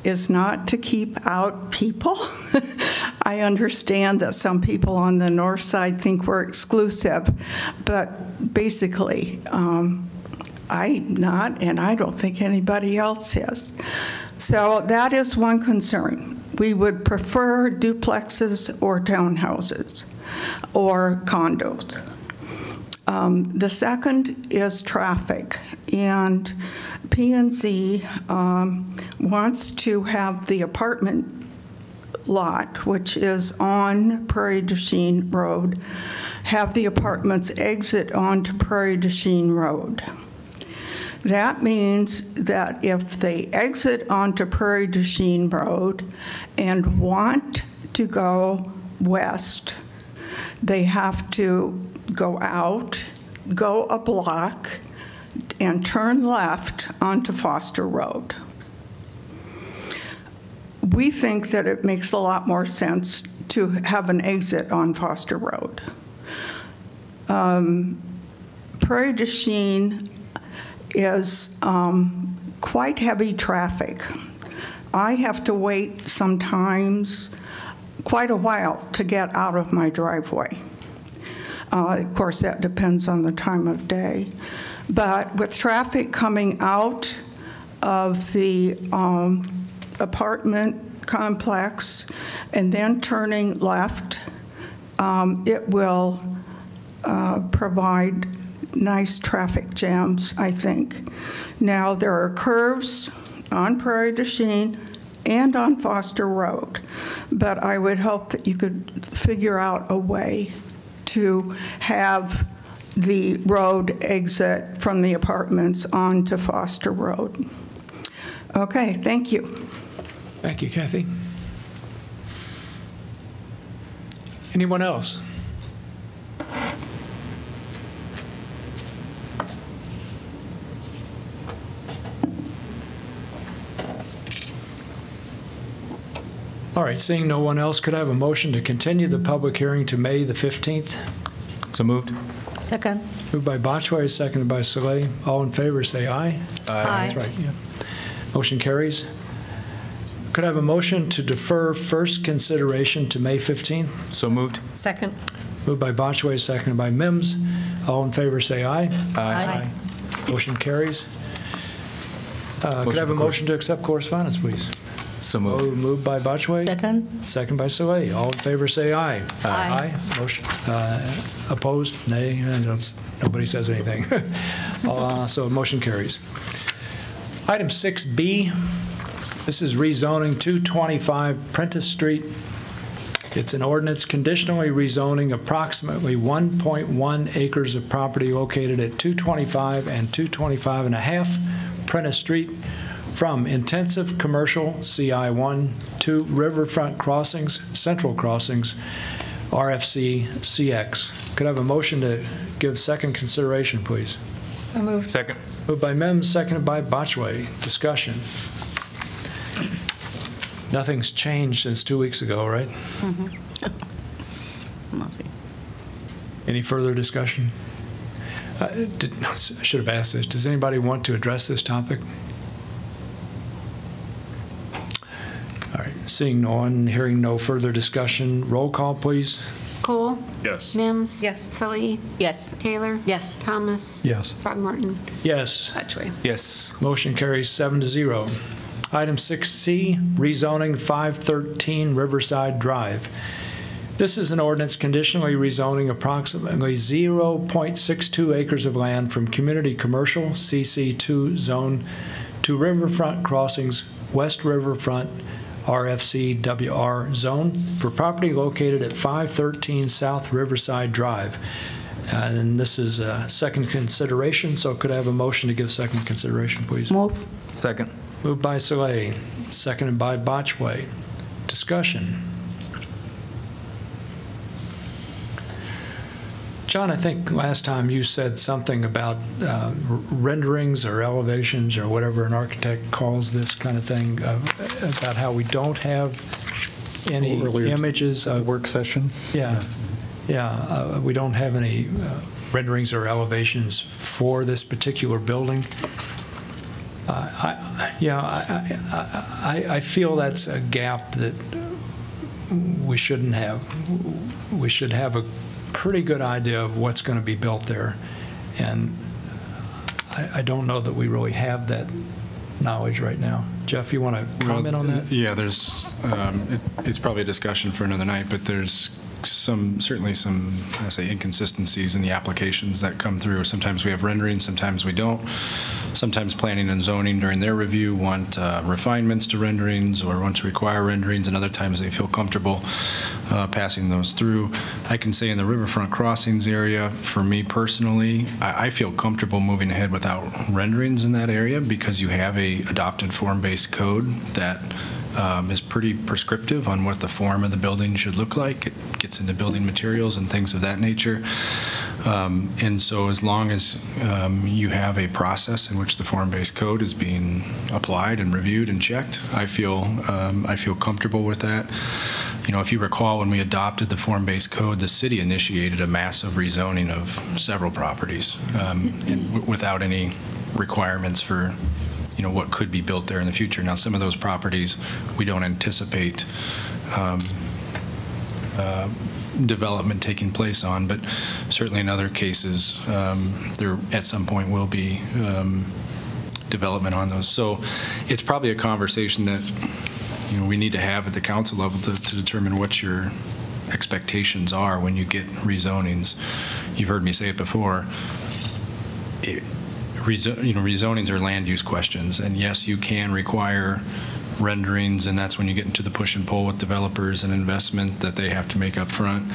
is not to keep out people. I understand that some people on the north side think we're exclusive, but basically, I'm not, and I don't think anybody else is. So that is one concern. We would prefer duplexes or townhouses or condos. The second is traffic, and P&Z wants to have the apartment lot, which is on Prairie du Chien Road, have the apartments exit onto Prairie du Chien Road. That means that if they exit onto Prairie du Chien Road and want to go west, they have to go out, go a block, and turn left onto Foster Road. We think that it makes a lot more sense to have an exit on Foster Road. Prairie du Chien is quite heavy traffic. I have to wait sometimes quite a while to get out of my driveway. Of course, that depends on the time of day. But with traffic coming out of the apartment complex and then turning left, it will provide nice traffic jams, I think. Now, there are curves on Prairie du Chien and on Foster Road, but I would hope that you could figure out a way to have the road exit from the apartments onto Foster Road. Okay, thank you. Thank you, Kathy. Anyone else? All right, seeing no one else, could I have a motion to continue the public hearing to May the 15th? So moved. Second. Moved by Botchway, seconded by Soleil. All in favor, say aye. Aye. That's right, yeah. Motion carries. Could I have a motion to defer first consideration to May 15th? So moved. Second. Moved by Botchway, seconded by Mims. All in favor, say aye. Aye. Motion carries. Could I have a motion to accept correspondence, please? So moved. Moved by Botchway. Second. Second by Soleil. All in favor, say aye. Aye. Motion opposed? Nay. Nobody says anything. So motion carries. Item 6B. This is rezoning 225 Prentice Street. It's an ordinance conditionally rezoning approximately 1.1 acres of property located at 225 and 225 and a half Prentice Street from intensive commercial CI1 to riverfront crossings, central crossings, RFC CX. Could I have a motion to give second consideration, please? So moved. Second. Moved by Mims, seconded by Botchway. Discussion. Nothing's changed since 2 weeks ago, right? Any further discussion? I should have asked this. Does anybody want to address this topic? All right. Seeing no one, hearing no further discussion, roll call, please. Cole? Yes. Mims? Yes. Sully? Yes. Taylor? Yes. Thomas? Yes. Throckmorton? Yes. Botchway. Yes. Motion carries 7-0. Item 6C, rezoning 513 Riverside Drive. This is an ordinance conditionally rezoning approximately 0.62 acres of land from community commercial CC2 zone to riverfront crossings West Riverfront RFC WR zone for property located at 513 South Riverside Drive. And this is a second consideration, so could I have a motion to give second consideration, please? Move. Second. Moved by Soleil, seconded by Botchway. Discussion. John, I think last time you said something about renderings or elevations or whatever an architect calls this kind of thing, about how we don't have any images of work session. Yeah, we don't have any renderings or elevations for this particular building. I feel that's a gap that we shouldn't have. We should have a pretty good idea of what's going to be built there, and I don't know that we really have that knowledge right now. Jeff, you want to comment on that? Yeah, there's. It's probably a discussion for another night, but there's certainly some, I say, inconsistencies in the applications that come through. Sometimes we have renderings, sometimes we don't. Sometimes planning and zoning during their review want refinements to renderings or want to require renderings, and other times they feel comfortable passing those through. I can say in the riverfront crossings area, for me personally, I feel comfortable moving ahead without renderings in that area because you have a adopted form-based code that is pretty prescriptive on what the form of the building should look like. It gets into building materials and things of that nature. And so as long as you have a process in which the form-based code is being applied and reviewed and checked, I feel comfortable with that. You know, if you recall, when we adopted the form-based code, the city initiated a massive rezoning of several properties without any requirements for what could be built there in the future. Now, some of those properties we don't anticipate development taking place on, but certainly in other cases, there at some point will be development on those. So it's probably a conversation that we need to have at the council level to determine what your expectations are when you get rezonings. You've heard me say it before. Rezonings are land use questions, and yes, you can require renderings, and that's when you get into the push and pull with developers and investment that they have to make up front.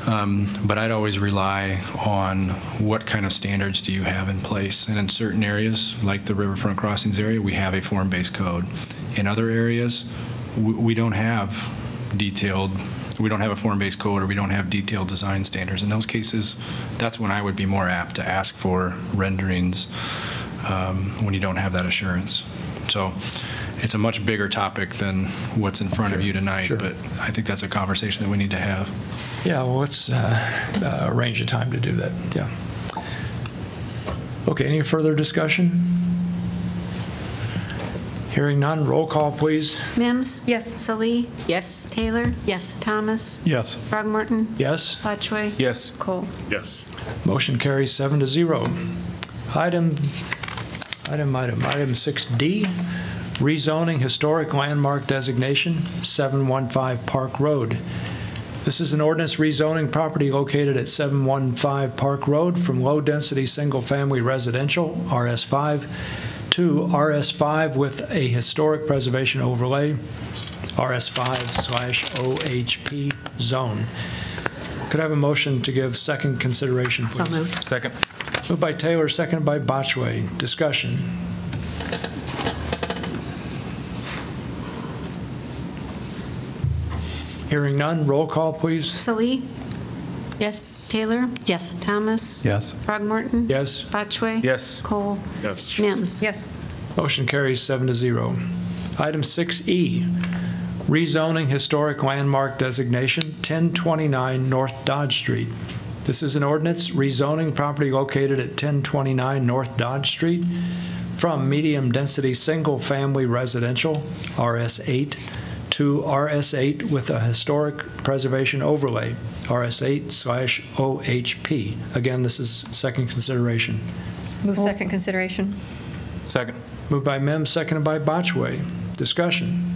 But I'd always rely on what kind of standards do you have in place. And in certain areas, like the Riverfront Crossings area, we have a form-based code. In other areas, we don't have a form-based code, or we don't have detailed design standards. In those cases, that's when I would be more apt to ask for renderings when you don't have that assurance. So it's a much bigger topic than what's in front of you tonight, but I think that's a conversation that we need to have. Yeah, well, let's arrange a time to do that. Yeah. Okay, any further discussion? Hearing none, roll call, please. Mims? Yes. Salee? Yes. Taylor? Yes. Thomas? Yes. Throgmorton? Yes. Botchway? Yes. Cole? Yes. Motion carries 7-0. Item 6D, rezoning historic landmark designation, 715 Park Road. This is an ordinance rezoning property located at 715 Park Road from low-density single-family residential, RS5, to RS5 with a historic preservation overlay, RS5/OHP zone. Could I have a motion to give second consideration, please? So moved. Second. Moved by Taylor, seconded by Botchway. Discussion. Hearing none, roll call, please. Salee? Yes. Taylor? Yes. Thomas? Yes. Throgmorton? Yes. Botchway? Yes. Cole? Yes. Mims? Yes. Motion carries 7-0. Item 6E, rezoning historic landmark designation, 1029 North Dodge Street. This is an ordinance rezoning property located at 1029 North Dodge Street from medium-density single-family residential, RS8, to RS8 with a historic preservation overlay, RS8/OHP. Again, this is second consideration. Move second consideration. Second. Moved by Mims, seconded by Botchway. Discussion.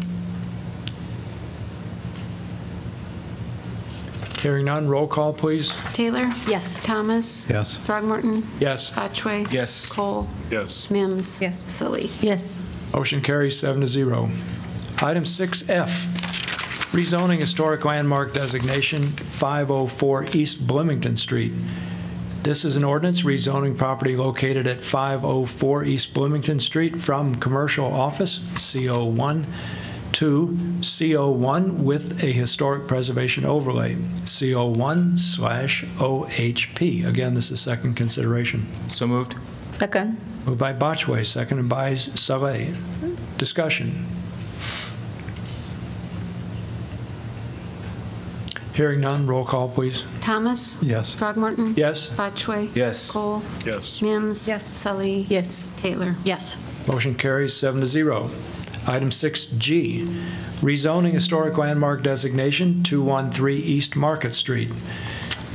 Hearing none, roll call, please. Taylor? Yes. Thomas? Yes. Throgmorton? Yes. Botchway? Yes. Cole? Yes. Mims? Yes. Salee? Yes. Motion carries 7-0. Item 6F, rezoning historic landmark designation, 504 East Bloomington Street. This is an ordinance rezoning property located at 504 East Bloomington Street from commercial office, CO1, to CO1 with a historic preservation overlay, CO1/OHP. Again, this is second consideration. So moved. Second. Moved by Botchway, seconded by Saleh. Discussion. Hearing none, roll call, please. Thomas? Yes. Throgmorton? Yes. Botchway? Yes. Cole? Yes. Mims? Yes. Salee? Yes. Taylor? Yes. Motion carries 7-0. Item 6G, rezoning historic landmark designation, 213 East Market Street.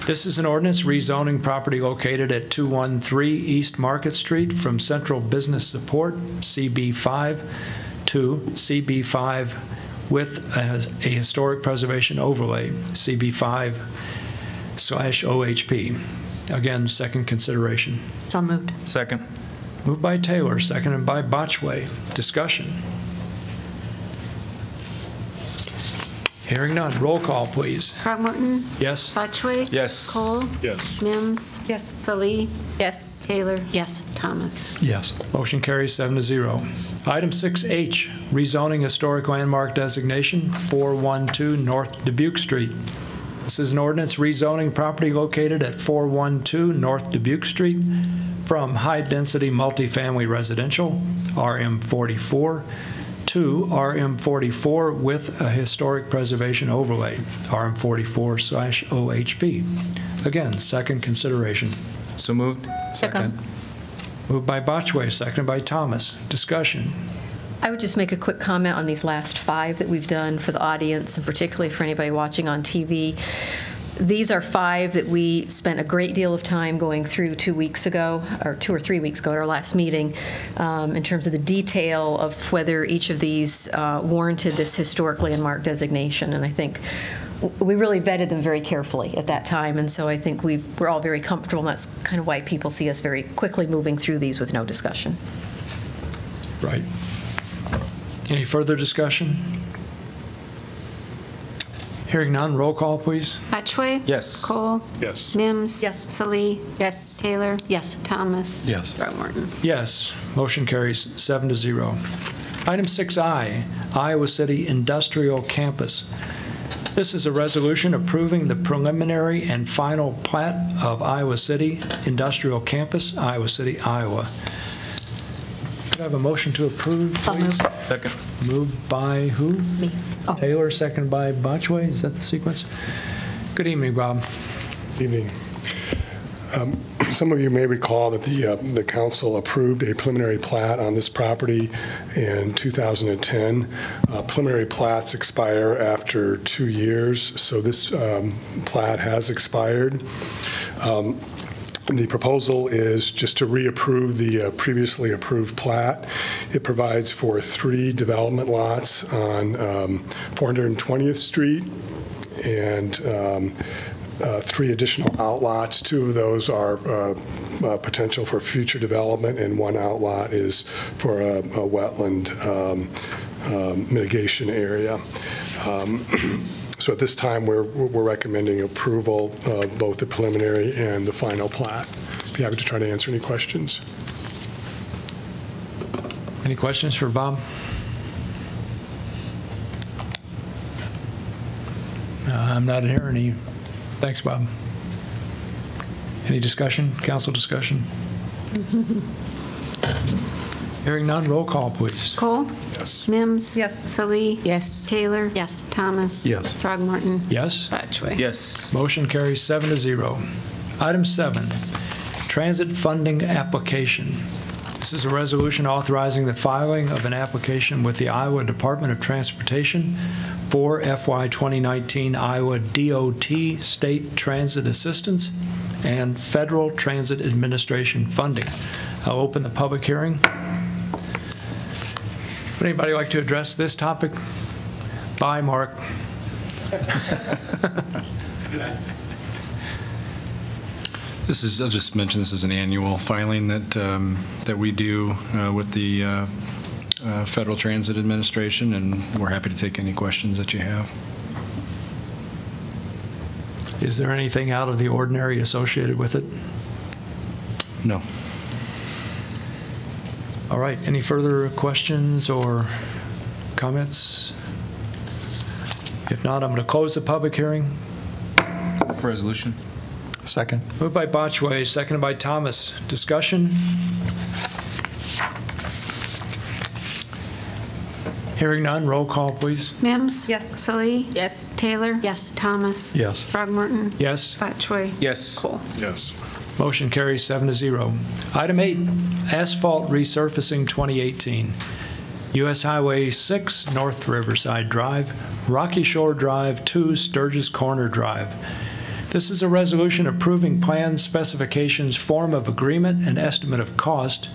This is an ordinance rezoning property located at 213 East Market Street from Central Business Support, CB5, to CB5 with a historic preservation overlay, CB5/OHP. Again, second consideration. So moved. Second. Moved by Taylor, seconded by Botchway. Discussion. Hearing none. Roll call, please. Throgmorton? Yes. Botchway? Yes. Cole? Yes. Mims? Yes. Salee? Yes. Taylor? Yes. Thomas? Yes. Motion carries 7-0. Item 6H, rezoning historic landmark designation, 412 North Dubuque Street. This is an ordinance rezoning property located at 412 North Dubuque Street from high-density multifamily residential, RM44, to RM44 with a historic preservation overlay, RM44/OHP. Again, second consideration. So moved. Second. Moved by Botchway, seconded by Thomas. Discussion. I would just make a quick comment on these last 5 that we've done for the audience, and particularly for anybody watching on TV. These are 5 that we spent a great deal of time going through 2 weeks ago, or 2 or 3 weeks ago at our last meeting, in terms of the detail of whether each of these warranted this historically unmarked designation. And I think we really vetted them very carefully at that time, and so I think we're all very comfortable, and that's kind of why people see us very quickly moving through these with no discussion. Right. Any further discussion? Hearing none, roll call, please. Batchway? Yes. Cole? Yes. Mims? Yes. Salee? Yes. Taylor? Yes. Thomas? Yes. Throckmorton? Yes. Motion carries 7-0. Item 6I, Iowa City Industrial Campus. This is a resolution approving the preliminary and final plat of Iowa City Industrial Campus, Iowa City, Iowa. Could I have a motion to approve, please? Second. Moved by who? Me. Oh. Taylor, second by Botchway. Is that the sequence? Good evening, Bob. Evening. Some of you may recall that the council approved a preliminary plat on this property in 2010. Preliminary plats expire after 2 years, so this plat has expired. The proposal is just to reapprove the previously approved plat. It provides for 3 development lots on 420th Street and 3 additional outlots. 2 of those are potential for future development, and 1 outlot is for a wetland mitigation area. So at this time, we're recommending approval of both the preliminary and the final plat. Be happy to try to answer any questions. Any questions for Bob? I'm not hearing any. Thanks, Bob. Any discussion? Council discussion? Hearing none, roll call, please. Cole? Yes. Mims? Yes. Salee? Yes. Taylor? Yes. Thomas? Yes. Throckmorton? Yes? Batchway? Yes. Motion carries 7-0. Item 7, transit funding application. This is a resolution authorizing the filing of an application with the Iowa Department of Transportation for FY 2019 Iowa DOT State Transit Assistance and Federal Transit Administration funding. I'll open the public hearing. Would anybody like to address this topic? Bye, Mark. This is, I'll just mention this is an annual filing that we do with the Federal Transit Administration, and we're happy to take any questions that you have. Is there anything out of the ordinary associated with it? No. All right, any further questions or comments? If not, I'm going to close the public hearing. For resolution. Second. Moved by Botchway, seconded by Thomas. Discussion? Hearing none, roll call, please. Mims? Yes. Salee? Yes. Taylor? Yes. Thomas? Yes. Throckmorton? Yes. Batchway? Yes. Cole? Yes. Motion carries 7-0. Item 8, asphalt resurfacing 2018. U.S. Highway 6, North Riverside Drive, Rocky Shore Drive, 2 Sturgis Corner Drive. This is a resolution approving plan specifications, form of agreement, and estimate of cost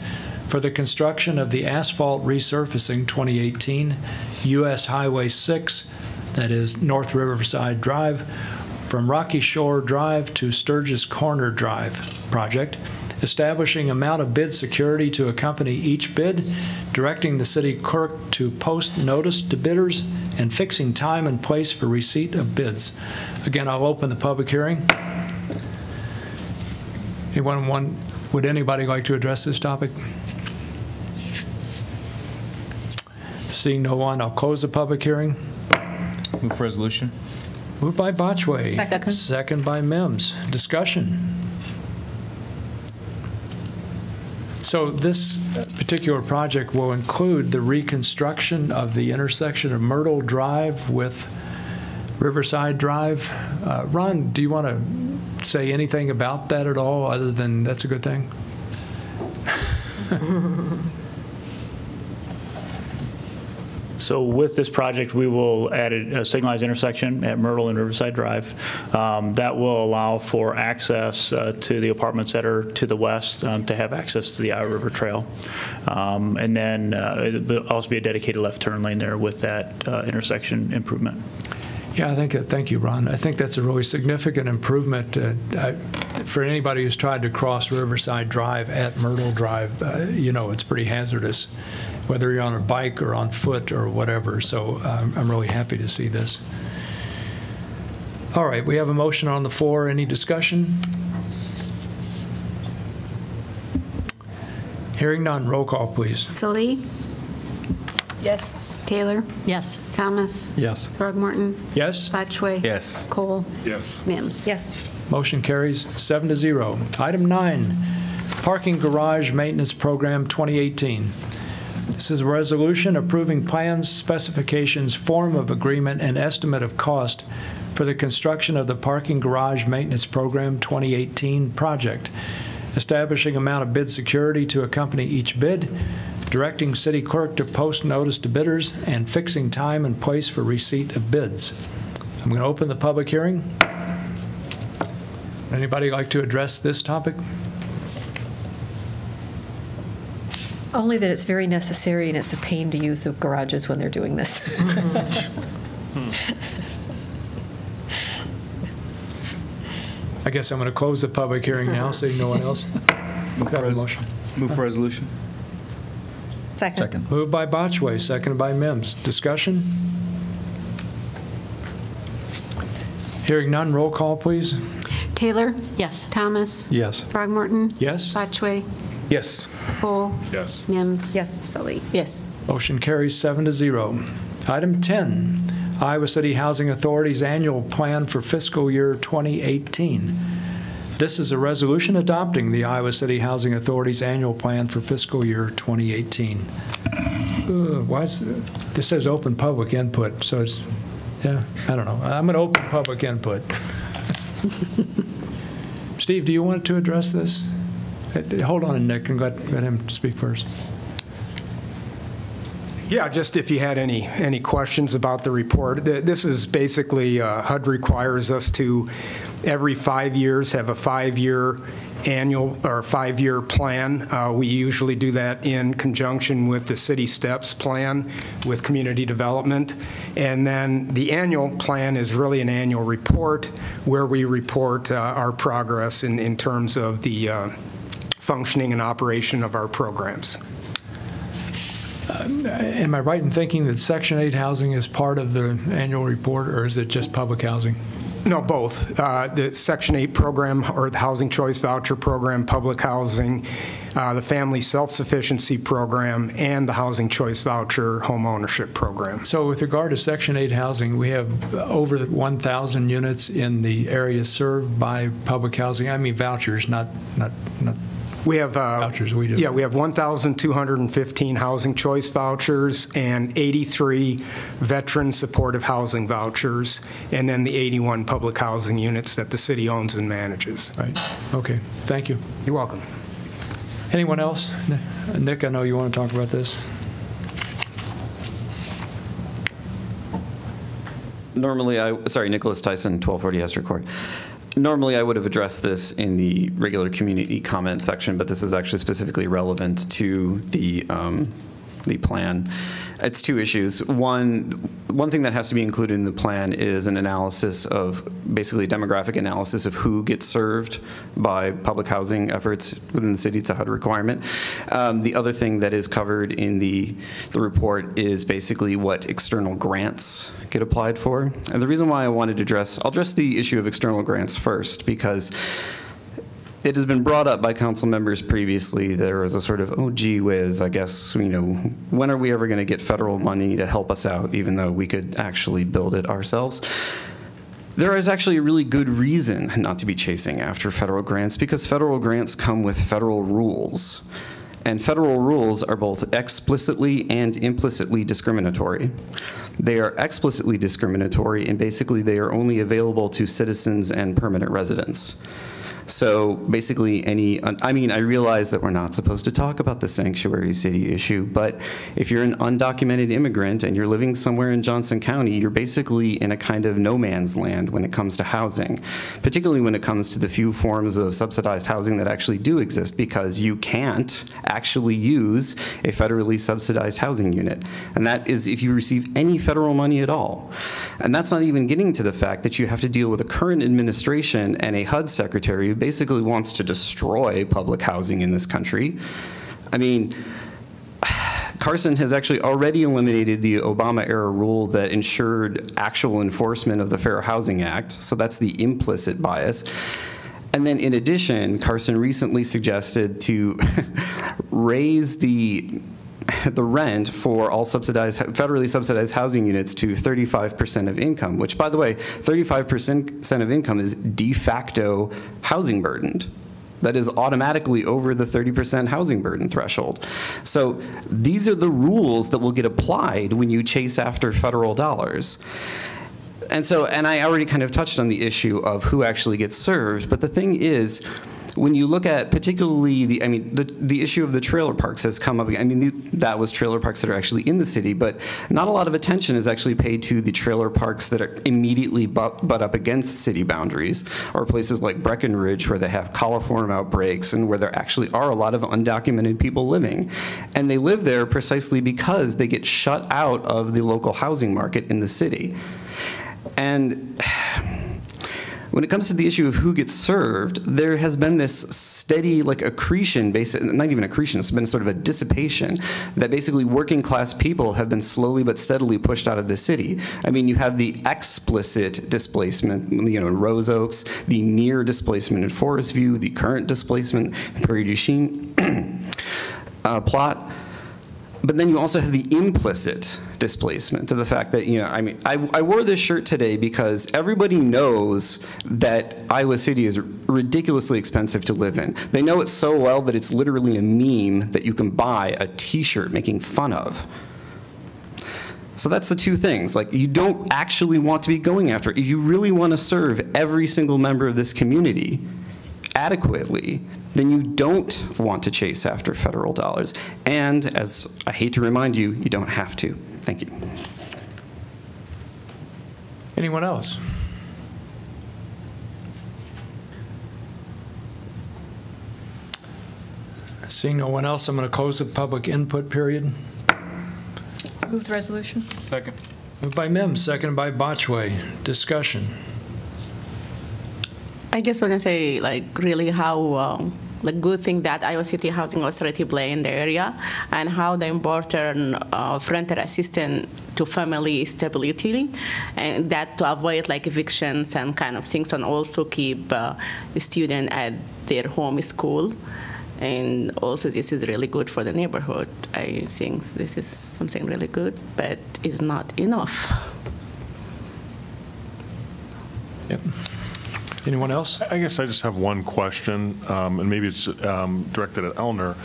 for the construction of the asphalt resurfacing 2018 U.S. Highway 6, that is North Riverside Drive, from Rocky Shore Drive to Sturgis Corner Drive project, establishing amount of bid security to accompany each bid, directing the city clerk to post notice to bidders, and fixing time and place for receipt of bids. Again, I'll open the public hearing. Would anybody like to address this topic? Seeing no one, I'll close the public hearing. Move for resolution. Moved by Botchway. Second. Second by Mims. Discussion. So this particular project will include the reconstruction of the intersection of Myrtle Drive with Riverside Drive. Ron, do you want to say anything about that at all, other than that's a good thing? So with this project, we will add a signalized intersection at Myrtle and Riverside Drive. That will allow for access to the apartments that are to the west to have access to the Iowa River Trail. And then it will also be a dedicated left turn lane there with that intersection improvement. Yeah, thank you, Ron. I think that's a really significant improvement for anybody who's tried to cross Riverside Drive at Myrtle Drive. It's pretty hazardous, whether you're on a bike or on foot or whatever. So I'm really happy to see this. All right, we have a motion on the floor. Any discussion? Hearing none, roll call, please. Salee? Yes. Taylor? Yes. Thomas? Yes. Throgmorton? Yes. Botchway? Yes. Cole? Yes. Mims? Yes. Motion carries 7-0. Item 9, Parking Garage Maintenance Program 2018. This is a resolution approving plans, specifications, form of agreement, and estimate of cost for the construction of the Parking Garage Maintenance Program 2018 project, establishing amount of bid security to accompany each bid, directing city clerk to post notice to bidders, and fixing time and place for receipt of bids. I'm going to open the public hearing. Anybody like to address this topic? Only that it's very necessary and it's a pain to use the garages when they're doing this. I guess I'm going to close the public hearing now, seeing no one else. Move for resolution. Second. Moved by Botchway, seconded by Mims. Discussion? Hearing none, roll call, please. Taylor? Yes. Thomas? Yes. Throgmorton? Yes. Botchway? Yes. Cole? Yes. Mims? Yes. Salee? Yes. Motion carries 7-0. Item 10, Iowa City Housing Authority's annual plan for fiscal year 2018. This is a resolution adopting the Iowa City Housing Authority's annual plan for fiscal year 2018. Why is this says open public input, so it's, yeah, I don't know. I'm going to open public input. Steve, do you want to address this? Hold on, Nick, and let him speak first. Yeah, just if you had any questions about the report. This is basically, HUD requires us to, every 5 years, have a 5-year annual or 5-year plan. We usually do that in conjunction with the city steps plan with community development. And then the annual plan is really an annual report where we report our progress in terms of the functioning and operation of our programs. Am I right in thinking that Section 8 housing is part of the annual report, or is it just public housing? No, both. The Section 8 program, or the Housing Choice Voucher Program, public housing, the Family Self-Sufficiency Program, and the Housing Choice Voucher Home Ownership Program. So with regard to Section 8 housing, we have over 1,000 units in the area served by public housing. I mean vouchers, not we have vouchers. We do. Yeah, we have 1,215 housing choice vouchers and 83 veteran supportive housing vouchers, and then the 81 public housing units that the city owns and manages. Right. Okay. Thank you. You're welcome. Anyone else? Nick, I know you want to talk about this. Normally, Nicholas Tyson, 1240 Hester Court. Normally, I would have addressed this in the regular community comment section, but this is actually specifically relevant to the plan. It's two issues. One thing that has to be included in the plan is an analysis of, basically demographic analysis of who gets served by public housing efforts within the city. It's a HUD requirement. The other thing that is covered in the report is basically what external grants get applied for. And the reason why I wanted to I'll address the issue of external grants first, because it has been brought up by council members previously. There was a sort of, oh, gee whiz, I guess, when are we ever going to get federal money to help us out, even though we could actually build it ourselves? There is actually a really good reason not to be chasing after federal grants, because federal grants come with federal rules. And federal rules are both explicitly and implicitly discriminatory. They are explicitly discriminatory, and basically they are only available to citizens and permanent residents. So basically I realize that we're not supposed to talk about the sanctuary city issue, but if you're an undocumented immigrant and you're living somewhere in Johnson County, you're basically in a kind of no man's land when it comes to housing, particularly when it comes to the few forms of subsidized housing that actually do exist, because you can't actually use a federally subsidized housing unit. And that is if you receive any federal money at all. And that's not even getting to the fact that you have to deal with a current administration and a HUD secretary who basically wants to destroy public housing in this country. I mean, Carson has actually already eliminated the Obama-era rule that ensured actual enforcement of the Fair Housing Act, so that's the implicit bias. And then in addition, Carson recently suggested to raise the rent for all federally subsidized housing units to 35% of income, which, by the way, 35% of income is de facto housing burdened. That is automatically over the 30% housing burden threshold. So these are the rules that will get applied when you chase after federal dollars. And I already kind of touched on the issue of who actually gets served, but the thing is, when you look at particularly the issue of the trailer parks has come up. That was trailer parks that are actually in the city, but not a lot of attention is actually paid to the trailer parks that are immediately butt up against city boundaries, or places like Breckenridge where they have coliform outbreaks and where there actually are a lot of undocumented people living. And they live there precisely because they get shut out of the local housing market in the city. And when it comes to the issue of who gets served, there has been this steady accretion, not even accretion, it's been sort of a dissipation, that basically working class people have been slowly but steadily pushed out of the city. I mean, you have the explicit displacement, in Rose Oaks, the near displacement in Forest View, the current displacement in Prairie du Chien plot. But then you also have the implicit displacement to the fact that, I wore this shirt today because everybody knows that Iowa City is ridiculously expensive to live in. They know it so well that it's literally a meme that you can buy a t-shirt making fun of. So that's the two things. You don't actually want to be going after it. If you really want to serve every single member of this community adequately, then you don't want to chase after federal dollars. And as I hate to remind you, you don't have to. Thank you. Anyone else? Seeing no one else, I'm going to close the public input period. Move the resolution. Second. Moved by Mims, seconded by Botchway. Discussion. I just want to say, really how the good thing that Iowa City Housing Authority play in the area, and how the important rental assistance to family stability, and that to avoid evictions and kind of things, and also keep the student at their home school. And also this is really good for the neighborhood. I think this is something really good, but it's not enough. Yep. Anyone else? I guess I just have one question, and maybe it's directed at Elner.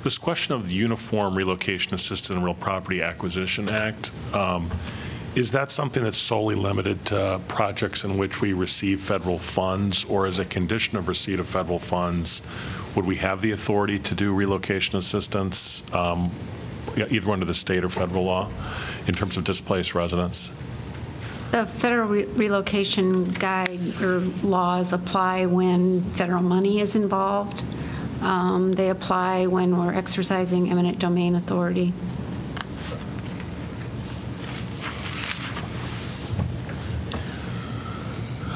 This question of the Uniform Relocation Assistance and Real Property Acquisition Act, is that something that's solely limited to projects in which we receive federal funds, or as a condition of receipt of federal funds, would we have the authority to do relocation assistance, either under the state or federal law, in terms of displaced residents? The federal relocation guide or laws apply when federal money is involved. They apply when we're exercising eminent domain authority.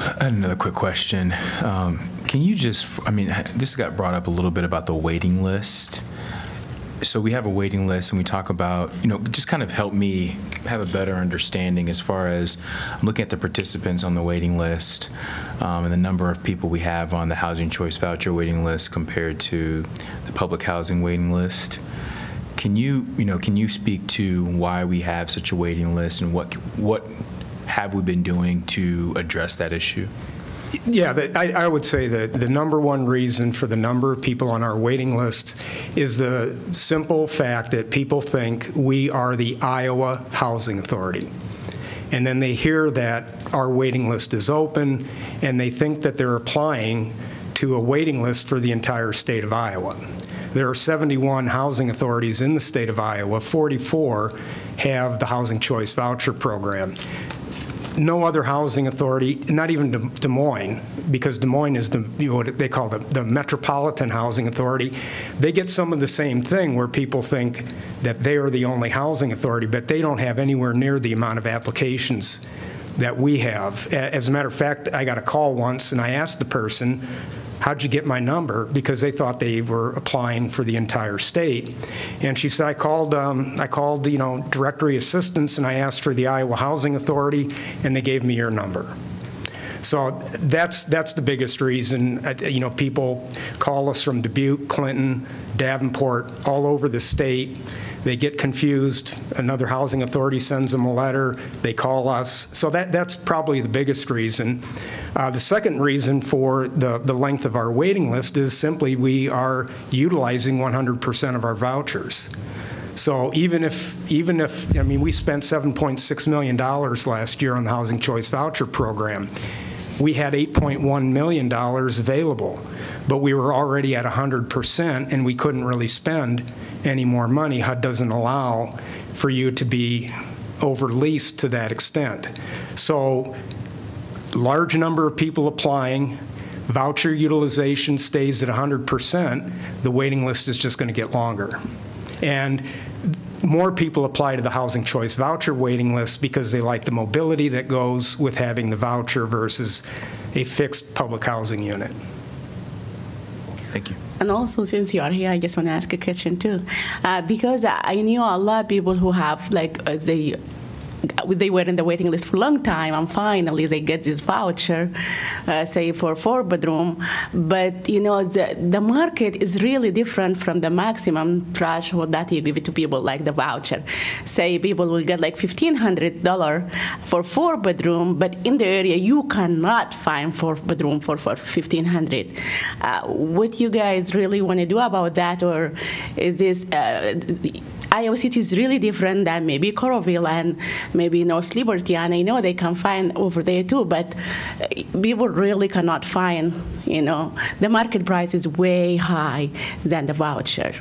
I had another quick question. Can you just, this got brought up a little bit about the waiting list. So we have a waiting list, and we talk about, just kind of help me have a better understanding as far as I'm looking at the participants on the waiting list and the number of people we have on the housing choice voucher waiting list compared to the public housing waiting list. Can you speak to why we have such a waiting list, and what have we been doing to address that issue? Yeah, I would say that the number one reason for the number of people on our waiting list is the simple fact that people think we are the Iowa Housing Authority. And then they hear that our waiting list is open, and they think that they're applying to a waiting list for the entire state of Iowa. There are 71 housing authorities in the state of Iowa. 44 have the Housing Choice Voucher Program. No other housing authority, not even Des Moines, because Des Moines is what they call the Metropolitan Housing Authority. They get some of the same thing where people think that they are the only housing authority, but they don't have anywhere near the amount of applications that we have. As a matter of fact, I got a call once and I asked the person, how'd you get my number? Because they thought they were applying for the entire state. And she said, I called directory assistance and I asked for the Iowa Housing Authority and they gave me your number. So that's the biggest reason. People call us from Dubuque, Clinton, Davenport, all over the state. They get confused. Another housing authority sends them a letter. They call us. So that's probably the biggest reason. The second reason for the length of our waiting list is simply we are utilizing 100% of our vouchers. So even if we spent $7.6 million last year on the Housing Choice Voucher Program. We had $8.1 million available, but we were already at 100% and we couldn't really spend any more money. HUD doesn't allow for you to be over-leased to that extent. So large number of people applying, voucher utilization stays at 100%, the waiting list is just going to get longer. And more people apply to the Housing Choice Voucher waiting list because they like the mobility that goes with having the voucher versus a fixed public housing unit. Thank you. And also, since you are here, I just want to ask a question too, because I knew a lot of people who have they were in the waiting list for a long time, and finally they get this voucher, say for 4-bedroom. But the market is really different from the maximum threshold that you give it to people, like the voucher. Say people will get like $1,500 for 4-bedroom, but in the area you cannot find 4-bedroom for $1,500. What you guys really want to do about that, or is this? Iowa City is really different than maybe Coralville and maybe North Liberty, and I know they can find over there too, but people really cannot find, the market price is way high than the voucher.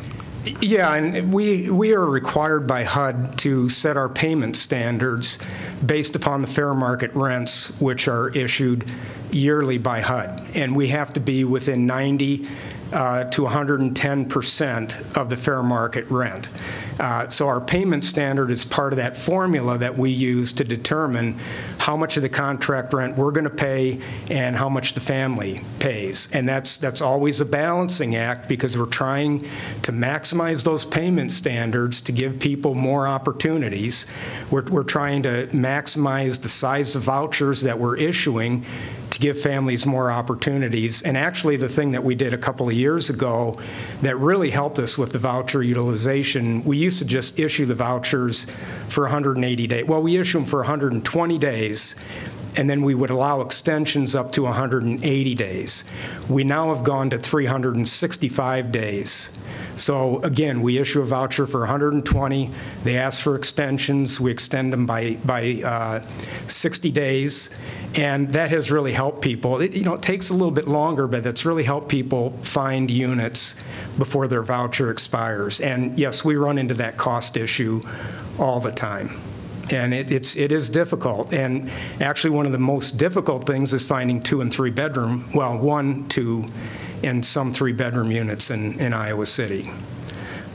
Yeah, and we are required by HUD to set our payment standards based upon the fair market rents, which are issued yearly by HUD, and we have to be within 90 to 110% of the fair market rent. So our payment standard is part of that formula that we use to determine how much of the contract rent we're going to pay and how much the family pays. And that's always a balancing act because we're trying to maximize those payment standards to give people more opportunities. We're trying to maximize the size of vouchers that we're issuing to give families more opportunities. And actually the thing that we did a couple of years ago that really helped us with the voucher utilization, we used to just issue the vouchers for 180 days. Well, we issue them for 120 days, and then we would allow extensions up to 180 days. We now have gone to 365 days. So again, we issue a voucher for 120. They ask for extensions. We extend them by 60 days. And that has really helped people. It takes a little bit longer, but it's really helped people find units before their voucher expires. And yes, we run into that cost issue all the time. And it is difficult. And actually one of the most difficult things is finding 2- and 3-bedroom, well, 1, 2, and some 3-bedroom units in Iowa City.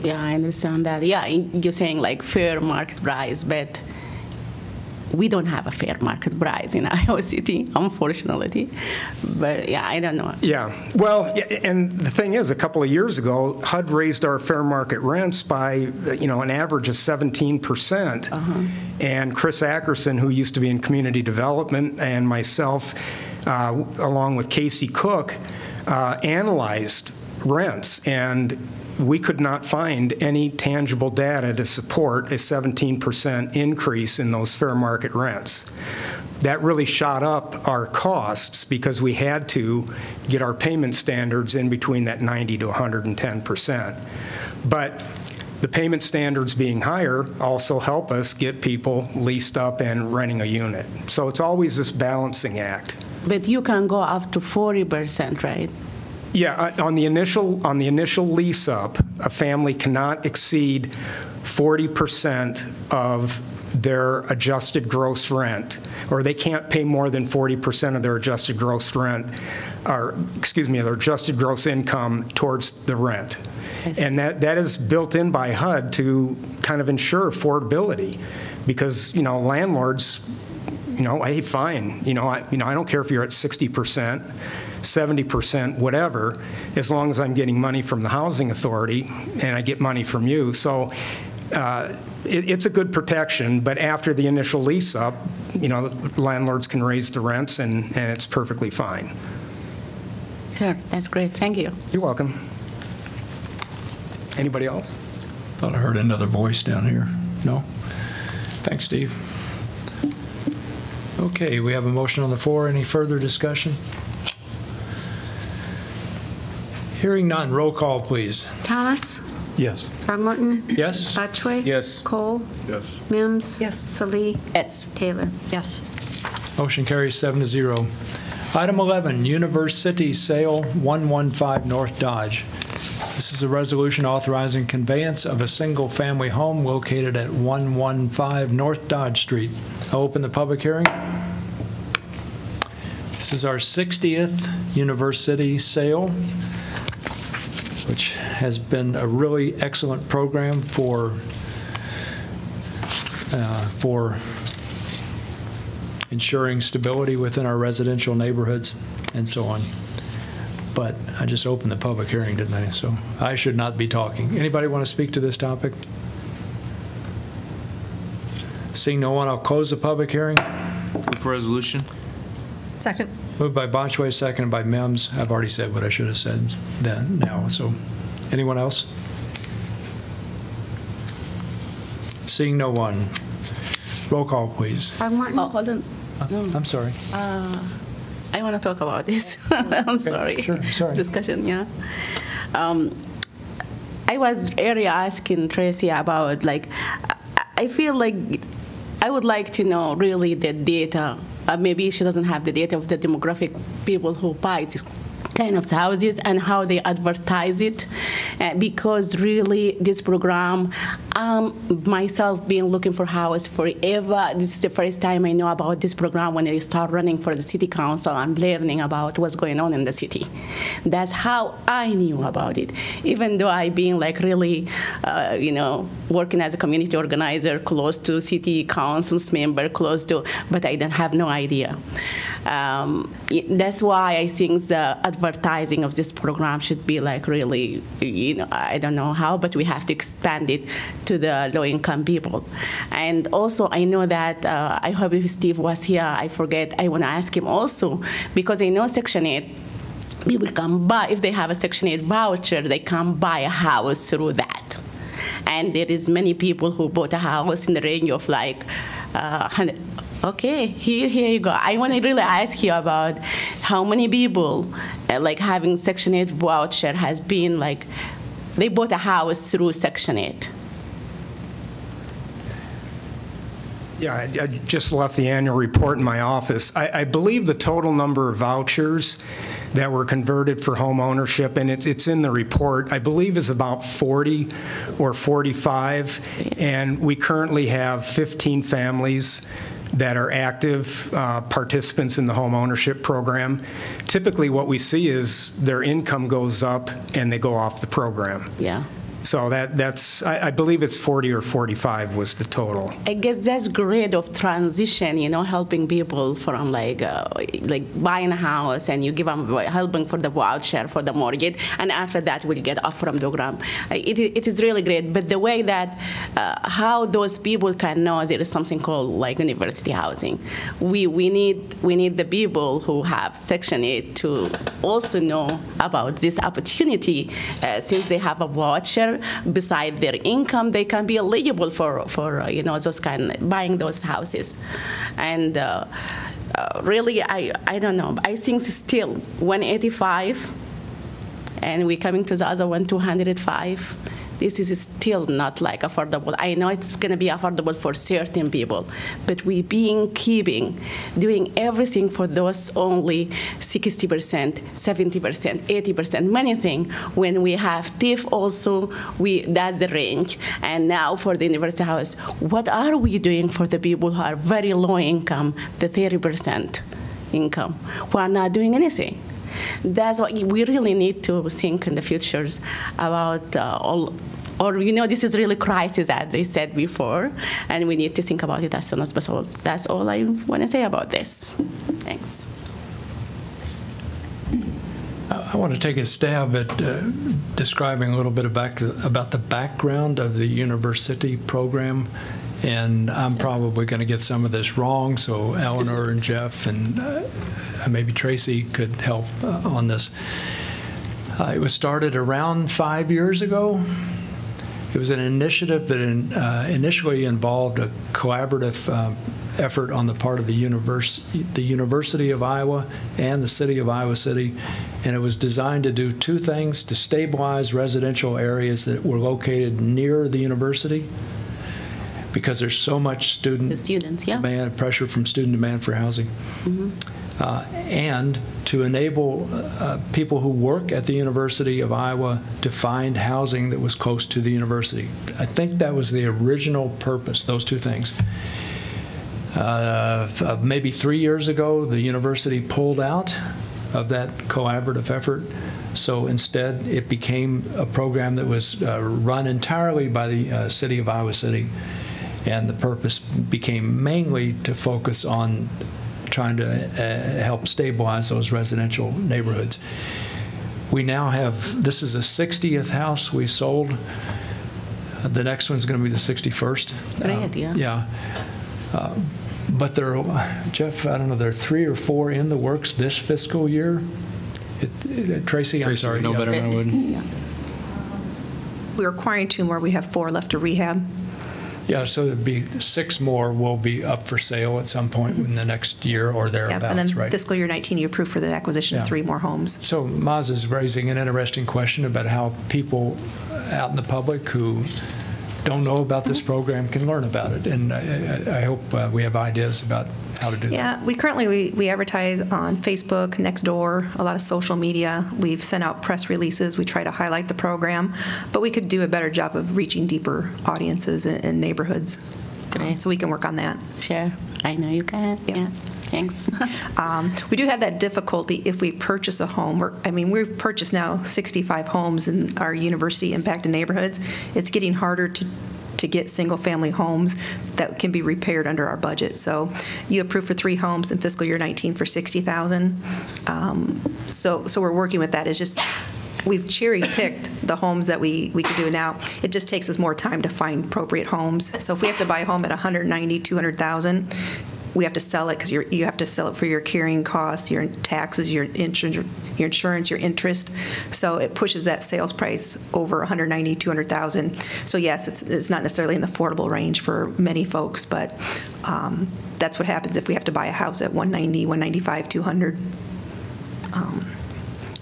Yeah, I understand that. Yeah, you're saying like fair market price, but we don't have a fair market price in Iowa City, unfortunately. But yeah, I don't know. Yeah, well, and the thing is, a couple of years ago, HUD raised our fair market rents by, an average of 17%. And Chris Ackerson, who used to be in community development, and myself, along with Casey Cook, analyzed rents, and we could not find any tangible data to support a 17% increase in those fair market rents. That really shot up our costs because we had to get our payment standards in between that 90 to 110%. But the payment standards being higher also help us get people leased up and renting a unit. So it's always this balancing act. But you can go up to 40%, right? Yeah, on the initial lease up, a family cannot exceed 40% of their adjusted gross rent, or they can't pay more than 40% of their adjusted gross rent, or excuse me, their adjusted gross income towards the rent. And that is built in by HUD to kind of ensure affordability, because landlords, hey, fine, I don't care if you're at 60%, 70%, whatever, as long as I'm getting money from the housing authority and I get money from you. So it's a good protection, but after the initial lease up, landlords can raise the rents and it's perfectly fine. Sure, that's great. Thank you. You're welcome. Anybody else? Thought I heard another voice down here. No? Thanks, Steve. Okay, we have a motion on the floor. Any further discussion? Hearing none, roll call, please. Thomas? Yes. Throgmorton? Yes. Botchway? Yes. Cole? Yes. Mims? Yes. Salee? Yes. Taylor? Yes. Motion carries 7-0. Item 11, University Sale, 115 North Dodge. This is a resolution authorizing conveyance of a single-family home located at 115 North Dodge Street. I'll open the public hearing. This is our 60th University Sale, which has been a really excellent program for ensuring stability within our residential neighborhoods and so on. But I just opened the public hearing, didn't I? So I should not be talking. Anybody want to speak to this topic? Seeing no one, I'll close the public hearing. Move for resolution. Second. Moved by Botchway, seconded by Mims. I've already said what I should have said then now. So anyone else? Seeing no one. Roll call, please. Throgmorton? Oh, hold on. No. I'm sorry. I want to talk about this. I'm sorry. Sure, sorry. Discussion, yeah. I was earlier asking Tracy about, I feel like I would like to know really the data. Maybe she doesn't have the data of the demographic people who buy this kind of houses and how they advertise it, because really this program, myself being looking for house forever, this is the first time I know about this program when I start running for the city council and learning about what's going on in the city. That's how I knew about it, even though I being really, working as a community organizer, close to city council's member, but I didn't have no idea. That's why I think the advertising of this program should be really, I don't know how, but we have to expand it to the low-income people. And also, I know that, I hope if Steve was here, I want to ask him also, because I know Section 8, people can buy, if they have a Section 8 voucher, they can buy a house through that. And there is many people who bought a house in the range of 100. Okay, here you go. I want to really ask you about how many people, having Section 8 voucher has been they bought a house through Section 8. Yeah, I just left the annual report in my office. I believe the total number of vouchers that were converted for home ownership, and it's in the report, I believe is about 40 or 45, and we currently have 15 families that are active participants in the home ownership program. Typically what we see is their income goes up and they go off the program. Yeah. So I believe it's 40 or 45 was the total. I guess that's great of transition, helping people from buying a house and you give them helping for the voucher for the mortgage, and after that we'll get off from the program. It is really great, but the way that how those people can know there is something called university housing. We need the people who have Section 8 to also know about this opportunity, since they have a voucher. Beside their income, they can be eligible for those buying those houses, and really I don't know. I think still 185, and we're coming to the other one 205. this is still not like affordable. I know it's going to be affordable for certain people, but we doing everything for those only 60%, 70%, 80%, many things. When we have TIF also, that's the range. And now for the university house, what are we doing for the people who are very low income, the 30% income, who are not doing anything? That's what we really need to think in the futures about this is really crisis, as they said before, and we need to think about it as soon as possible. That's all I want to say about this. Thanks. I want to take a stab at describing a little bit about the background of the university program. And I'm probably going to get some of this wrong, so Eleanor and Jeff and maybe Tracy could help on this. It was started around 5 years ago. It was an initiative that initially involved a collaborative effort on the part of the University of Iowa and the City of Iowa City, and it was designed to do two things: to stabilize residential areas that were located near the university, because there's so much demand, pressure from student demand for housing, and to enable people who work at the University of Iowa to find housing that was close to the university. I think that was the original purpose, those two things. Maybe 3 years ago, the university pulled out of that collaborative effort. So instead, it became a program that was run entirely by the City of Iowa City. And the purpose became mainly to focus on trying to help stabilize those residential neighborhoods. We now have, this is the 60th house we sold. The next one's going to be the 61st. Great, yeah. Yeah. But there are, Jeff, I don't know, there are 3 or 4 in the works this fiscal year. Tracy, I'm sorry. No better than I would. We're acquiring 2 more. We have 4 left to rehab. Yeah, so there'd be 6 more will be up for sale at some point in the next year or thereabouts, and then right? fiscal year 19, you approved for the acquisition of 3 more homes. So Maz is raising an interesting question about how people out in the public who don't know about this program can learn about it, and I hope we have ideas about how to do that. Yeah, we currently we advertise on Facebook, Nextdoor, a lot of social media. We've sent out press releases. We try to highlight the program, but we could do a better job of reaching deeper audiences in neighborhoods. So we can work on that. Sure, I know you can. Yeah. Thanks. We do have that difficulty if we purchase a home. We've purchased now 65 homes in our university impacted neighborhoods. It's getting harder to get single-family homes that can be repaired under our budget. So you approved for 3 homes in fiscal year 19 for $60,000. So we're working with that. It's just we've cherry-picked the homes that we could do now. It just takes us more time to find appropriate homes. So if we have to buy a home at $190,000, $200,000, we have to sell it because you have to sell it for your carrying costs, your taxes, your insurance, your interest. So it pushes that sales price over $190,000, $200,000. So yes, it's not necessarily in the affordable range for many folks, but that's what happens if we have to buy a house at $190,000, $195,000, $200,000.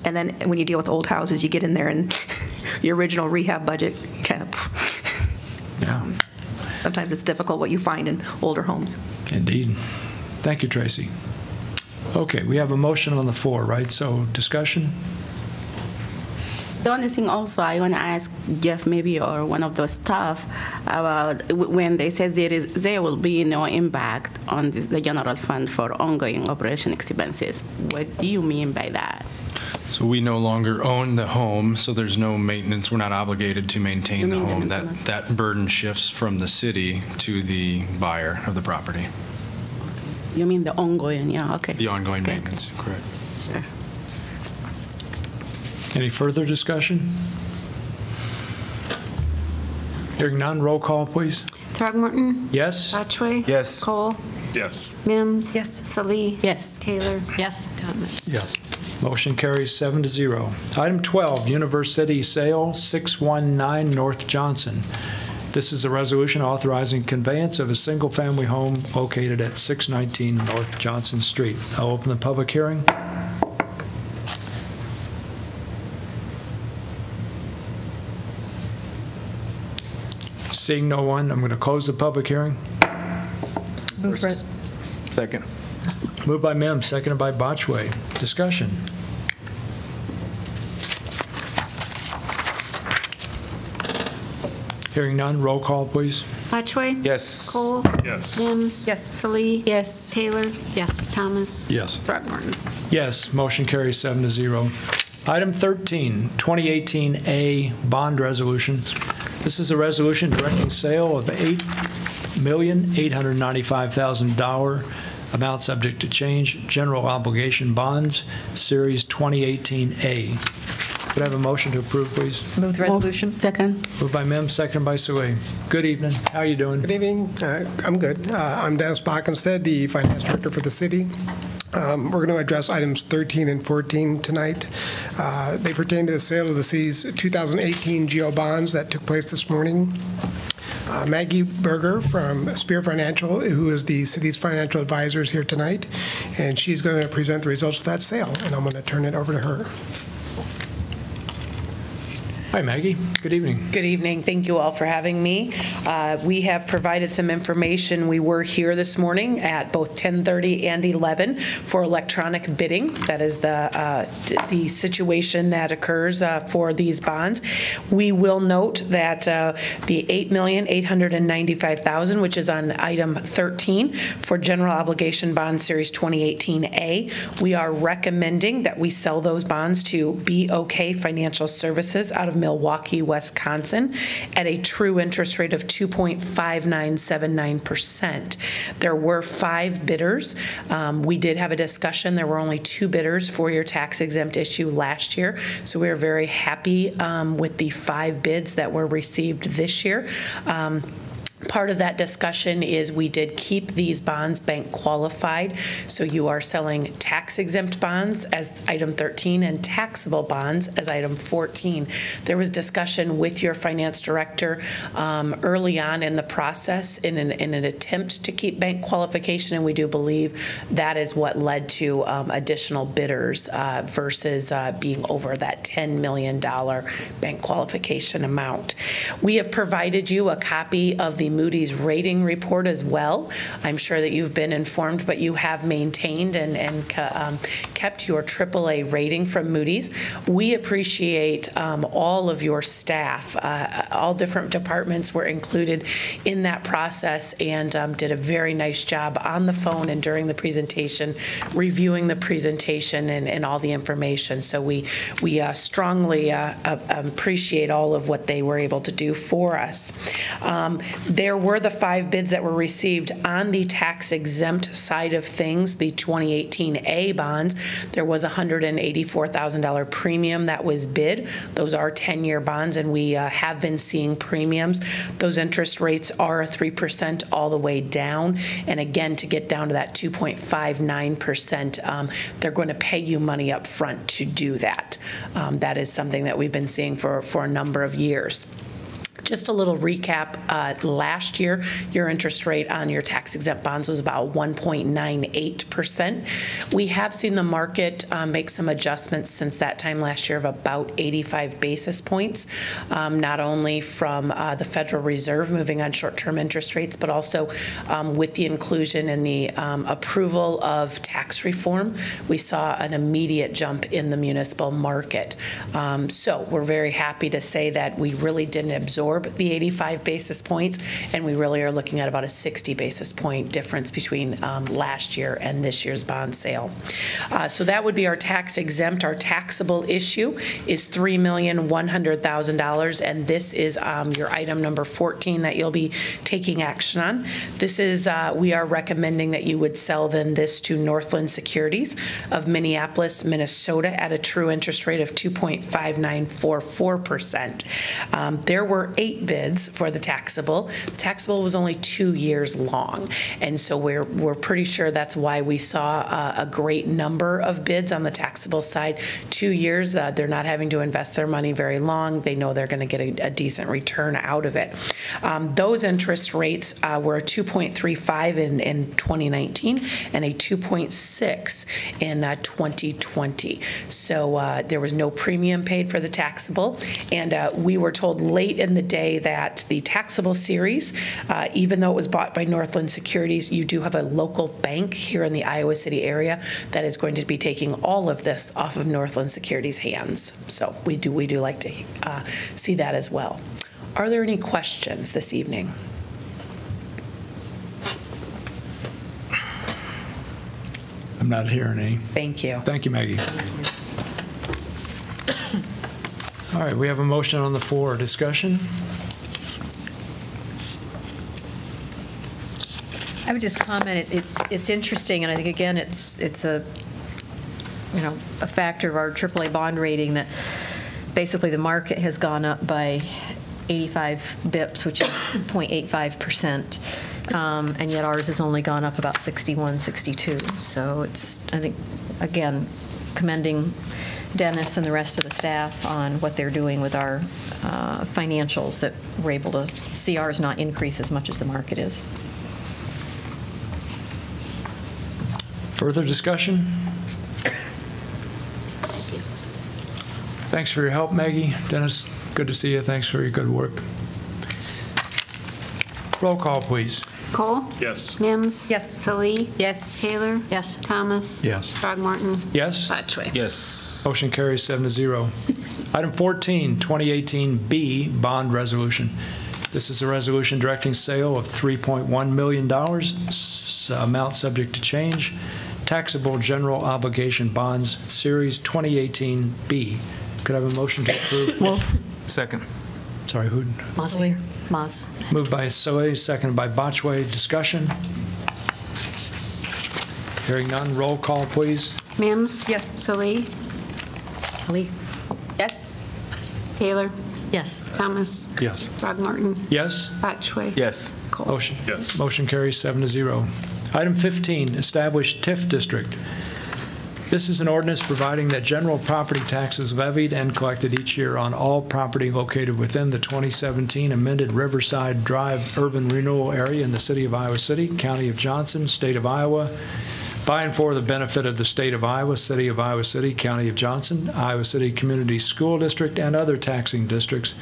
And then when you deal with old houses, you get in there and your original rehab budget kind of. Yeah. Sometimes it's difficult what you find in older homes. Indeed. Thank you, Tracy. Okay, we have a motion on the floor, right? So discussion? The only thing also I want to ask Jeff maybe or one of the staff about when they say there will be no impact on the general fund for ongoing operation expenses. What do you mean by that? So we no longer own the home, so there's no maintenance. We're not obligated to maintain the home. That burden shifts from the city to the buyer of the property. You mean the ongoing, yeah, okay. The ongoing maintenance, correct. Sure. Any further discussion? Hearing none, roll call, please. Throgmorton? Yes. Botchway? Yes. Cole? Yes. Mims? Yes. Salih? Yes. Taylor? Yes. Thomas? Yes. Motion carries 7-0. Item 12, University Sale, 619 North Johnson. This is a resolution authorizing conveyance of a single-family home located at 619 North Johnson Street. I'll open the public hearing. Seeing no one, I'm going to close the public hearing. Second. Moved by Mem, seconded by Botchway. Discussion. Hearing none, roll call, please. Botchway? Yes. Cole? Yes. Mims? Yes. Salee? Yes. Taylor? Yes. Thomas? Yes. Throckmorton? Yes, motion carries 7-0. Item 13, 2018A bond resolutions. This is a resolution directing sale of $8,895,000 amount subject to change, general obligation bonds, Series 2018A. Could I have a motion to approve, please? Move the resolution. Second. Moved by Mem, seconded by Sui. Good evening. How are you doing? Good evening. I'm good. I'm Dennis Bockenstead, the Finance Director for the city. We're going to address items 13 and 14 tonight. They pertain to the sale of the city's 2018 GO bonds that took place this morning. Maggie Berger from Spear Financial, who is the city's financial advisor, is here tonight, and she's going to present the results of that sale, and I'm going to turn it over to her. Hi, Maggie. Good evening. Good evening. Thank you all for having me. We have provided some information. We were here this morning at both 10:30 and 11 for electronic bidding. That is the situation that occurs for these bonds. We will note that the $8,895,000, which is on item 13 for general obligation bond series 2018A, we are recommending that we sell those bonds to BOK Financial Services out of Milwaukee, Wisconsin, at a true interest rate of 2.5979%. There were 5 bidders. We did have a discussion. There were only 2 bidders for your tax-exempt issue last year, so we are very happy with the 5 bids that were received this year. Part of that discussion is we did keep these bonds bank qualified, so you are selling tax-exempt bonds as item 13 and taxable bonds as item 14. There was discussion with your finance director early on in the process in an attempt to keep bank qualification, and we do believe that is what led to additional bidders versus being over that $10 million bank qualification amount. We have provided you a copy of the Moody's rating report as well. I'm sure that you've been informed, but you have maintained and kept your AAA rating from Moody's. We appreciate all of your staff. All different departments were included in that process and did a very nice job on the phone and during the presentation, reviewing the presentation and all the information. So we strongly appreciate all of what they were able to do for us. There were the 5 bids that were received on the tax-exempt side of things, the 2018A bonds. There was a $184,000 premium that was bid. Those are 10-year bonds, and we have been seeing premiums. Those interest rates are 3% all the way down, and again, to get down to that 2.59%, they're going to pay you money up front to do that. That is something that we've been seeing for a number of years. Just a little recap, last year, your interest rate on your tax-exempt bonds was about 1.98%. We have seen the market make some adjustments since that time last year of about 85 basis points, not only from the Federal Reserve moving on short-term interest rates, but also with the inclusion and the approval of tax reform, we saw an immediate jump in the municipal market. So we're very happy to say that we really didn't absorb the 85 basis points, and we really are looking at about a 60 basis point difference between last year and this year's bond sale. So that would be our tax exempt. Our taxable issue is $3,100,000, and this is your item number 14 that you'll be taking action on. This is, we are recommending that you would sell then this to Northland Securities of Minneapolis, Minnesota at a true interest rate of 2.5944%. There were 8 bids for the taxable. The taxable was only 2 years long, and so we're pretty sure that's why we saw a great number of bids on the taxable side. 2 years, they're not having to invest their money very long. They know they're going to get a decent return out of it. Those interest rates were a 2.35 in 2019 and a 2.6 in 2020. So there was no premium paid for the taxable, and we were told late in the today that the taxable series, even though it was bought by Northland Securities, you do have a local bank here in the Iowa City area that is going to be taking all of this off of Northland Securities' hands. So we do like to see that as well. Are there any questions this evening? I'm not hearing any. Thank you. Thank you, Maggie. All right, we have a motion on the floor. Discussion? I would just comment, it's interesting, and I think, again, it's a, a factor of our AAA bond rating that basically the market has gone up by 85 bips, which is 0.85%, and yet ours has only gone up about 61, 62. So it's, I think, again, commending Dennis and the rest of the staff on what they're doing with our financials, that we're able to see ours not increase as much as the market is. Further discussion? Thanks for your help, Maggie. Dennis, good to see you. Thanks for your good work. Roll call, please. Cole? Yes. Mims? Yes. Salee? Yes. Taylor? Yes. Thomas? Yes. Throgmorton? Yes? Botchway? Yes. Motion carries 7-0. Item 14, 2018B bond resolution. This is a resolution directing sale of $3.1 million, amount subject to change, taxable general obligation bonds, Series 2018B. Could I have a motion to approve? Move. Second. Sorry, who? Mosley. Moss. Moved by Soe, seconded by Botchway. Discussion? Hearing none, roll call, please. Mims? Yes. Salee? Salee. Yes. Taylor? Yes. Thomas? Yes. Throgmorton? Yes? Botchway? Yes. Cole? Motion. Yes. Motion carries 7-0. Item 15, establish TIF district. This is an ordinance providing that general property taxes levied and collected each year on all property located within the 2017 amended Riverside Drive urban renewal area in the city of Iowa City, county of Johnson, state of Iowa, by and for the benefit of the state of Iowa, city of Iowa City, county of Johnson, Iowa City Community School District, and other taxing districts,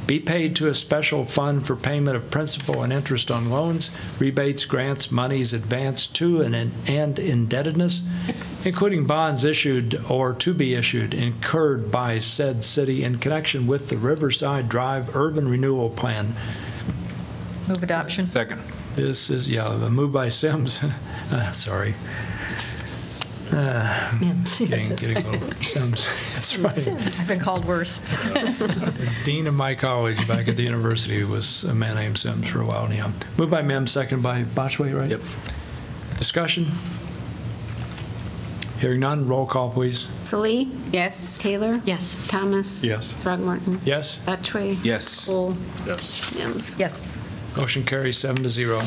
be paid to a special fund for payment of principal and interest on loans, rebates, grants, monies advanced to and indebtedness, including bonds issued or to be issued incurred by said city in connection with the Riverside Drive Urban Renewal Plan. Move adoption. Second. This is, moved by Sims. Sorry. Getting a little Sims. That's right. Sims. I've been called worse. Dean of my college back at the university was a man named Sims for a while. Anyhow. Moved by Mims, second by Botchway, right? Yep. Discussion? Hearing none, roll call, please. Salee? Yes. Taylor? Yes. Thomas? Yes. Throgmorton? Yes? Botchway? Yes. Cole? Yes. Mims? Yes. Motion carries 7-0.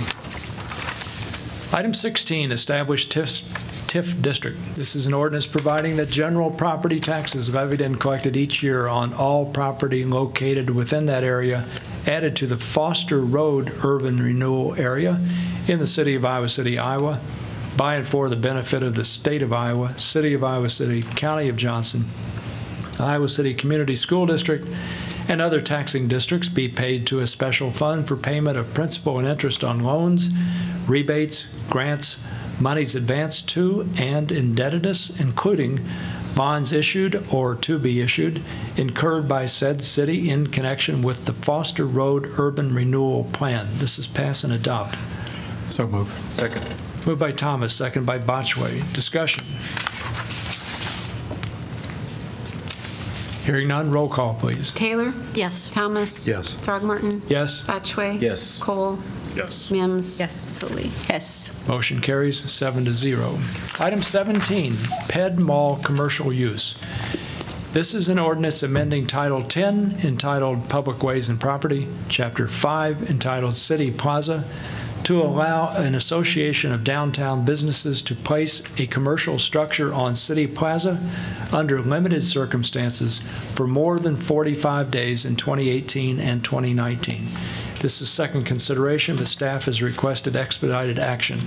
Item 16, establish TIF district. This is an ordinance providing that general property taxes levied and collected each year on all property located within that area added to the Foster Road urban renewal area in the city of Iowa City, Iowa, by and for the benefit of the state of Iowa, city of Iowa City, county of Johnson, Iowa City Community School District, and other taxing districts, be paid to a special fund for payment of principal and interest on loans, rebates, grants, monies advanced to and indebtedness, including bonds issued or to be issued, incurred by said city in connection with the Foster Road Urban Renewal Plan. This is pass and adopt. So moved. Second. Moved by Thomas, second by Botchway. Discussion. Hearing none, roll call, please. Taylor? Yes. Thomas? Yes. Throgmorton? Yes. Botchway? Yes. Cole? Yes. Mims? Yes. Salee? Yes. Motion carries 7-0. Item 17, PED Mall commercial use. This is an ordinance amending Title 10, entitled Public Ways and Property, Chapter 5, entitled City Plaza, to allow an association of downtown businesses to place a commercial structure on City Plaza under limited circumstances for more than 45 days in 2018 and 2019. This is second consideration. The staff has requested expedited action.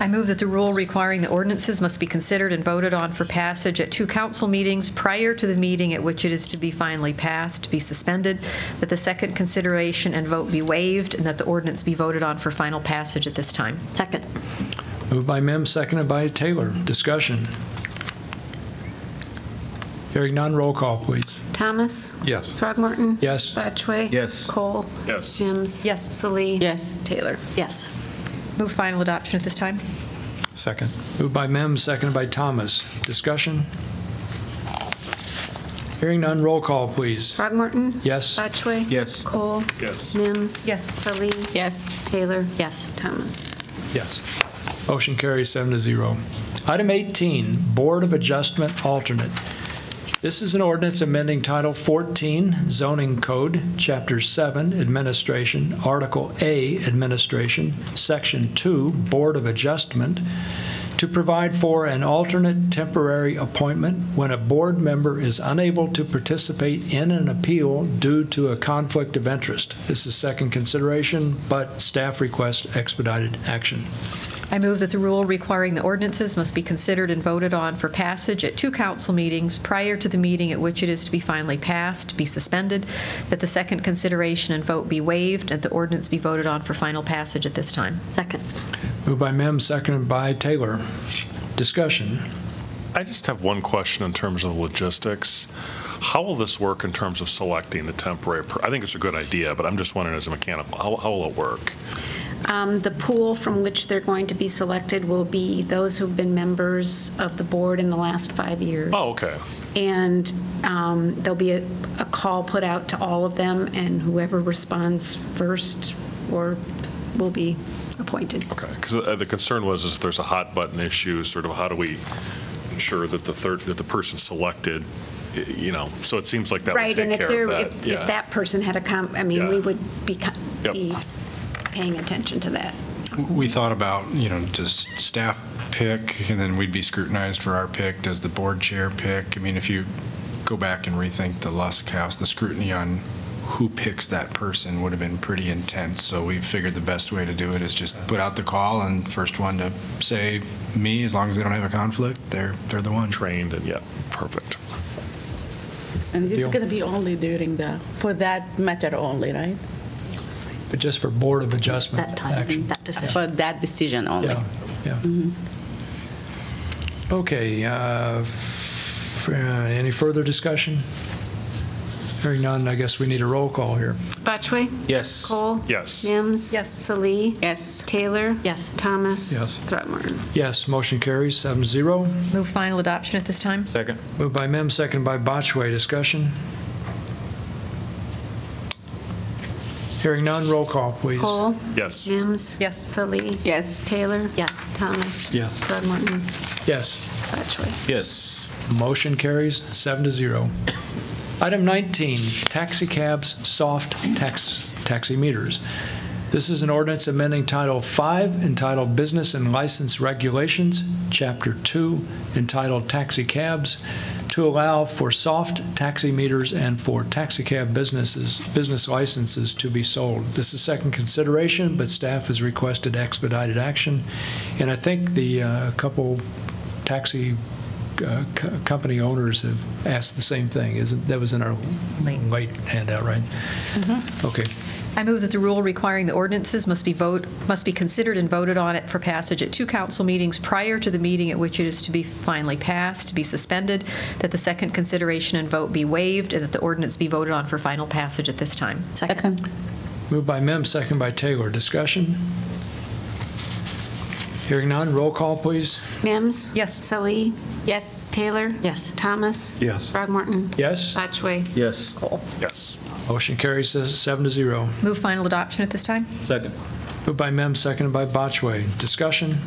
I move that the rule requiring the ordinances must be considered and voted on for passage at 2 council meetings prior to the meeting at which it is to be finally passed be suspended, that the second consideration and vote be waived, and that the ordinance be voted on for final passage at this time. Second. Moved by Mims, seconded by Taylor. Discussion. Hearing none, roll call, please. Thomas? Yes. Throgmorton? Yes. Batchway? Yes. Cole? Yes. Mims? Yes. Salee? Yes. Taylor? Yes. Move final adoption at this time. Second. Moved by Mims, seconded by Thomas. Discussion. Hearing none, roll call, please. Throgmorton? Yes. Batchway? Yes. Cole? Yes. Mims? Yes. Salee? Yes. Taylor? Yes. Thomas? Yes. Motion carries 7-0. Item 18, Board of Adjustment Alternate. This is an ordinance amending Title 14, Zoning Code, Chapter 7, Administration, Article A, Administration, Section 2, Board of Adjustment, to provide for an alternate temporary appointment when a board member is unable to participate in an appeal due to a conflict of interest. This is second consideration, but staff requests expedited action. I move that the rule requiring the ordinances must be considered and voted on for passage at 2 council meetings prior to the meeting at which it is to be finally passed be suspended, that the second consideration and vote be waived, and the ordinance be voted on for final passage at this time. Second. Moved by Mims, seconded by Taylor. Discussion. I just have one question in terms of logistics. How will this work in terms of selecting the temporary? I think it's a good idea, but I'm just wondering as a mechanical, how will it work? The pool from which they're going to be selected will be those who've been members of the board in the last 5 years. Oh, okay. And there'll be a call put out to all of them, and whoever responds first will be appointed. Okay, because the concern was if there's a hot button issue, sort of how do we ensure that the person selected, so it seems like that would take care of that. If that person had we would be paying attention to that. We thought about, does staff pick, and then we'd be scrutinized for our pick? Does the board chair pick? If you go back and rethink the Lusk House, the scrutiny on who picks that person would have been pretty intense. So we figured the best way to do it is just put out the call, and first one to say me, as long as they don't have a conflict, they're the one. Trained, and perfect. And this is going to be only for that matter only, right? But just for Board of Adjustment That time, action. that decision. For that decision only. Yeah. Mhm. Okay. Any further discussion? Hearing none, I guess we need a roll call here. Batchway? Yes. Cole? Yes. Mims? Yes. Salee? Yes. Taylor? Yes. Thomas? Yes. Throgmorton? Yes, motion carries 7-0. Move final adoption at this time. Second. Moved by Mims, seconded by Botchway. Discussion? Hearing none, roll call, please. Cole? Yes. Mims? Yes. Salee? Yes. Taylor? Yes. Thomas? Yes. Throgmorton? Yes. Batchway? Yes. Motion carries 7-0. Item 19, taxi cabs, soft taxi meters. This is an ordinance amending Title 5 entitled Business and License Regulations, Chapter 2 entitled Taxi Cabs, to allow for soft taxi meters and for taxi cab business licenses to be sold. This is second consideration, but staff has requested expedited action. And I think the couple taxi company owners have asked the same thing. That was in our late handout, right? Mm-hmm. Okay. I move that the rule requiring the ordinances must be considered and voted on it for passage at 2 council meetings prior to the meeting at which it is to be finally passed be suspended, that the second consideration and vote be waived, and that the ordinance be voted on for final passage at this time. Second. Moved by Mims, second by Taylor. Discussion? Hearing none, roll call, please. Mims? Yes. Salee? Yes. Taylor? Yes. Thomas? Yes. Throgmorton? Yes. Batchway? Yes. Cole? Yes. Motion carries 7-0. Move final adoption at this time. Second. Moved by Mims, seconded by Botchway. Discussion?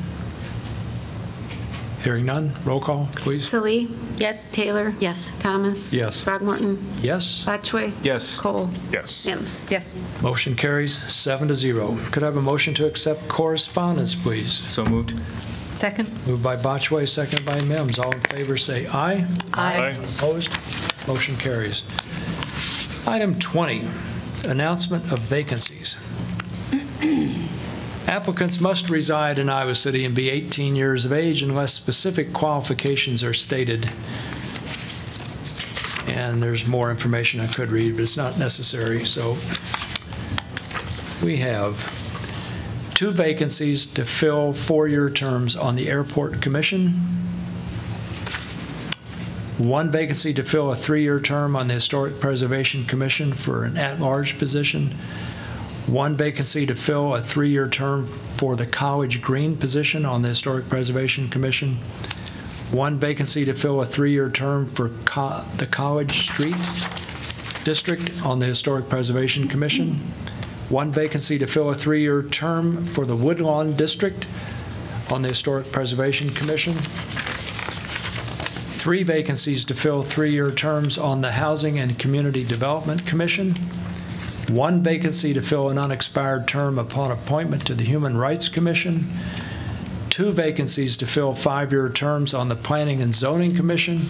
Hearing none, roll call, please. Salee? Yes. Taylor? Yes. Thomas? Yes. Throgmorton? Yes. Batchway? Yes. Cole? Yes. Mims? Yes. Motion carries 7-0. Could I have a motion to accept correspondence, please? So moved. Second. Moved by Botchway, seconded by Mims. All in favor say aye. Aye. Opposed? Motion carries. Item 20, announcement of vacancies. Applicants must reside in Iowa City and be 18 years of age unless specific qualifications are stated. And there's more information I could read, but it's not necessary. So we have 2 vacancies to fill 4-year terms on the Airport Commission, 1 vacancy to fill a 3-year term on the Historic Preservation Commission for an at-large position, 1 vacancy to fill a 3-year term for the College Green position on the Historic Preservation Commission, 1 vacancy to fill a 3-year term for the College Street District on the Historic Preservation Commission, 1 vacancy to fill a 3-year term for the Woodlawn District on the Historic Preservation Commission, 3 vacancies to fill 3-year terms on the Housing and Community Development Commission, 1 vacancy to fill an unexpired term upon appointment to the Human Rights Commission, 2 vacancies to fill 5-year terms on the Planning and Zoning Commission,